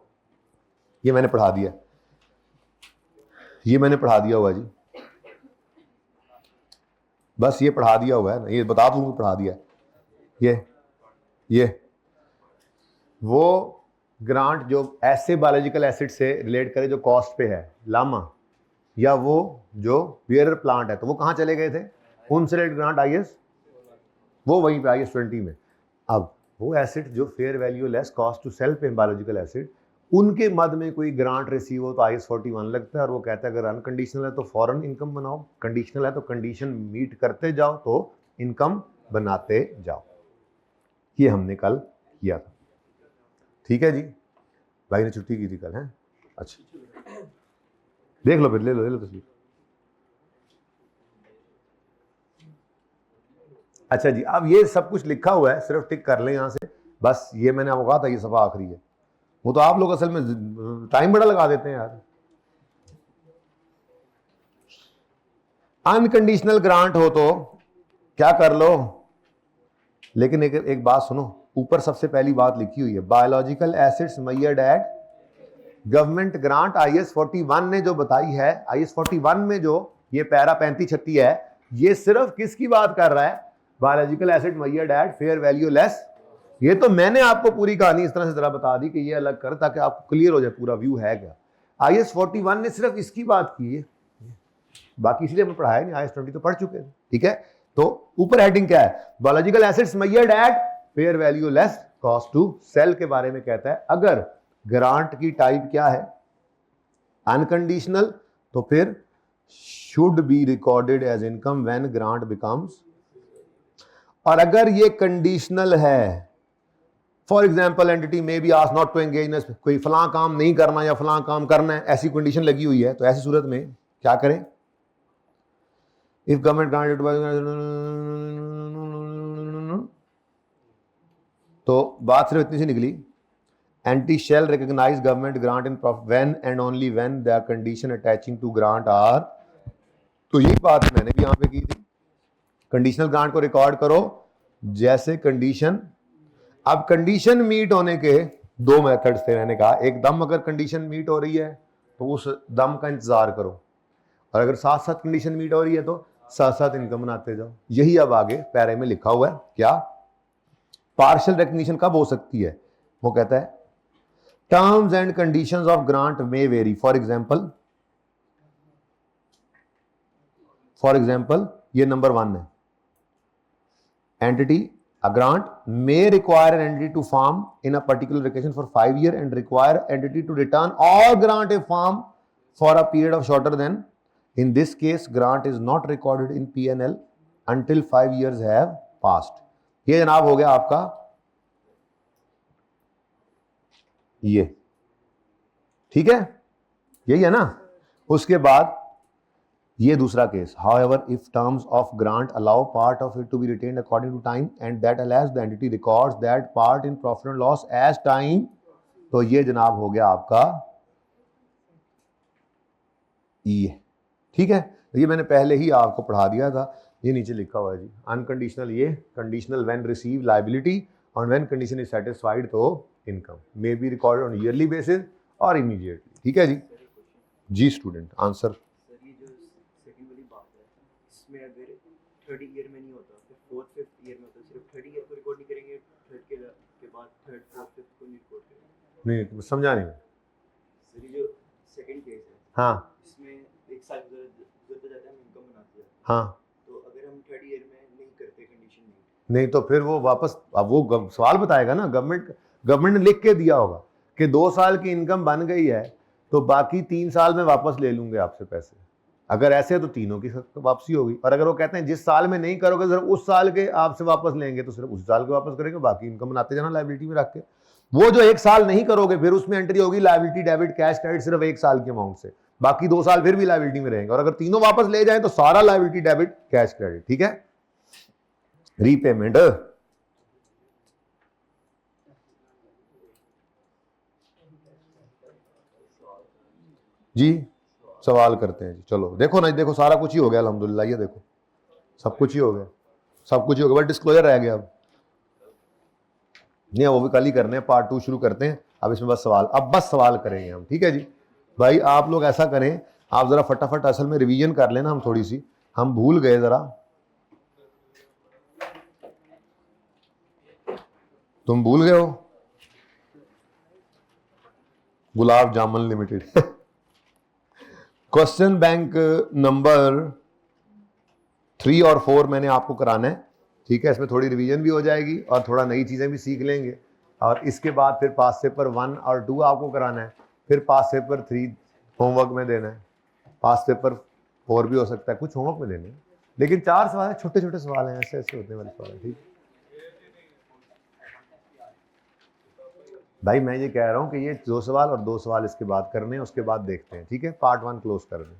ये मैंने पढ़ा दिया, ये मैंने पढ़ा दिया हुआ जी, बस ये पढ़ा दिया हुआ है ना, ये बता दूंगा पढ़ा दिया। ये वो ग्रांट जो ऐसे बायोलॉजिकल एसिड से रिलेट करे जो कॉस्ट पे है, लामा, या वो जो बियरर प्लांट है, तो वो कहाँ चले गए थे, उनसे रिलेटेड ग्रांट IS, वो वहीं पे IS 20 में। अब वो एसिड जो fair value less cost to sell पे बायोलॉजिकल एसिड, उनके मद में कोई ग्रांट रिसीव हो तो IS 41 लगता है, और वो कहता है अगर अनकंडीशनल है तो फॉरन इनकम बनाओ, कंडीशनल है तो कंडीशन मीट करते जाओ तो इनकम बनाते जाओ। ये हमने कल किया था, ठीक है जी। भाई ने छुट्टी की थी कल, है अच्छा, देख लो फिर, ले लो तस्वीर। अच्छा जी, अब ये सब कुछ लिखा हुआ है, सिर्फ टिक कर लें यहां से, बस ये मैंने आपको कहा था ये सफा आखिरी है। वो तो आप लोग असल में टाइम बड़ा लगा देते हैं यार। अनकंडीशनल ग्रांट हो तो क्या कर लो, लेकिन एक बात सुनो, ऊपर सबसे पहली बात लिखी हुई है, biological assets measured eight government grant IS 41 ने जो बताई है, IS 41 में जो ये पैरा 35-36 है, ये सिर्फ किसकी बात कर रहा है, biological acid measured at fair value less. ये तो मैंने आपको पूरी कहानी इस तरह से जरा बता दी कि ये अलग कर, ताकि आपको क्लियर हो जाए पूरा व्यू है क्या। IS 41 ने सिर्फ इसकी बात की है, बाकी इसलिए हमें पढ़ाया नहीं, IS 20 तो पढ़ चुके हैं, ठीक है। तो ऊपर हेडिंग क्या है, biological assets measured at fair value less cost to sell के बारे में कहता है। अगर ग्रांट की टाइप क्या है, अनकंडीशनल, तो फिर should be recorded as income when grant becomes, और अगर ये कंडीशनल है, for example entity may be asked not to engage in, कोई फलां काम नहीं करना या फलां काम करना है, ऐसी कंडीशन लगी हुई है, तो ऐसी सूरत में क्या करें? इफ गवर्नमेंट ग्रांटेड, तो बात सिर्फ इतनी सी निकली, entity shall recognise government grant in profit when and only when the condition attaching to grant are, तो यही बात मैंने भी यहां पे की थी, कंडीशनल ग्रांट को रिकॉर्ड करो जैसे कंडीशन। अब कंडीशन मीट होने के दो मेथड्स थे, मैंने कहा एकदम अगर कंडीशन मीट हो रही है तो उस दम का इंतजार करो, और अगर साथ साथ कंडीशन मीट हो रही है तो साथ साथ इनकम बनाते जाओ। यही अब आगे पैरे में लिखा हुआ है। क्या पार्शियल रिकग्निशन कब हो सकती है? वो कहता है terms and conditions of grant may very. For example ये नंबर 1 है, entity, a grant may require an entity to farm in a particular location for 5 years and require entity to return or grant a farm for a period of shorter than. In this case, grant is not recorded in P&L until 5 years have passed. ये जनाब हो गया आपका ये, ठीक है, यही है ना। उसके बाद ये दूसरा case, however if terms of grant allow part of it to be retained according to time and that allows the entity records that part in profit and loss as time, तो ये जनाब हो गया आपका ये, ठीक है। ये मैंने पहले ही आपको पढ़ा दिया था, ये नीचे लिखा हुआ है जी, अनकंडीशनल ये, कंडीशनल व्हेन रिसीव लायबिलिटी और व्हेन कंडीशन इज सेटिस्फाइड तो income may be recorded on yearly basis और इमीडिएटली, ठीक है जी। जी स्टूडेंट आंसर। में अगर 30 ईयर में नहीं होता, फिर 4th 5th ईयर में होता, सिर्फ 30 ईयर को रिकॉर्ड नहीं करेंगे, 3rd के बाद 3rd 4th 5th को नहीं रिकॉर्ड करेंगे। नहीं समझा नहीं सर ये जो सेकंड केस है, हाँ, इसमें 1 साल गुजरता जाता है, हम इनकम बनाते हैं, हाँ, तो अगर हम 3rd ईयर में नहीं करते कंडीशन नहीं तो फिर वो वापस, अब वो सवाल बताएगा ना, गवर्नमेंट ने लिख के दिया होगा कि 2 साल की इनकम बन गई है तो बाकी 3 साल में वापस ले लूंगे आपसे पैसे। अगर ऐसे है तो तीनों की वापसी होगी, और अगर वो कहते हैं जिस साल में नहीं करोगे सिर्फ उस साल के आपसे वापस लेंगे तो सिर्फ उस साल के वापस करेंगे, बाकी इनकम बनाते जाना लायबिलिटी में रख के। वो जो 1 साल नहीं करोगे फिर उसमें एंट्री होगी लायबिलिटी डेबिट कैश क्रेडिट सिर्फ 1 साल के अमाउंट से, बाकी 2 साल फिर भी लायबिलिटी में रहेंगे, और अगर तीनों वापस ले जाए तो सारा लायबिलिटी डेबिट कैश क्रेडिट, ठीक है। रीपेमेंट जी, सवाल करते हैं जी, चलो देखो ना, देखो सारा कुछ ही हो गया अल्हम्दुलिल्लाह, ये देखो सब कुछ ही हो गया, सब कुछ ही हो गया, बस डिस्क्लोजर रह गया अब नहीं, वो भी कल ही करने हैं, पार्ट 2 शुरू करते हैं। अब इसमें बस सवाल, अब बस सवाल करेंगे हम, ठीक है जी। भाई आप लोग ऐसा करें, आप जरा फटाफट असल में रिवीजन कर लेना, हम थोड़ी सी हम भूल गए जरा, तुम भूल गए हो gulab jamun limited question bank number 3 और 4 मैंने आपको कराना है, ठीक है। इसमें थोड़ी रिवीजन भी हो जाएगी और थोड़ा नई चीज़ें भी सीख लेंगे, और इसके बाद फिर पास पेपर 1 और 2 आपको कराना है, फिर पास पेपर 3 होमवर्क में देना है, पास पेपर 4 भी हो सकता है कुछ होमवर्क में देने, लेकिन 4 सवाल है, छोटे छोटे सवाल हैं, ऐसे ऐसे होते वाले सवाल है, ठीक। भाई मैं ये कह रहा हूँ कि ये 2 सवाल और 2 सवाल इसके बाद करने हैं, उसके बाद देखते हैं, ठीक है, पार्ट 1 क्लोज कर दें।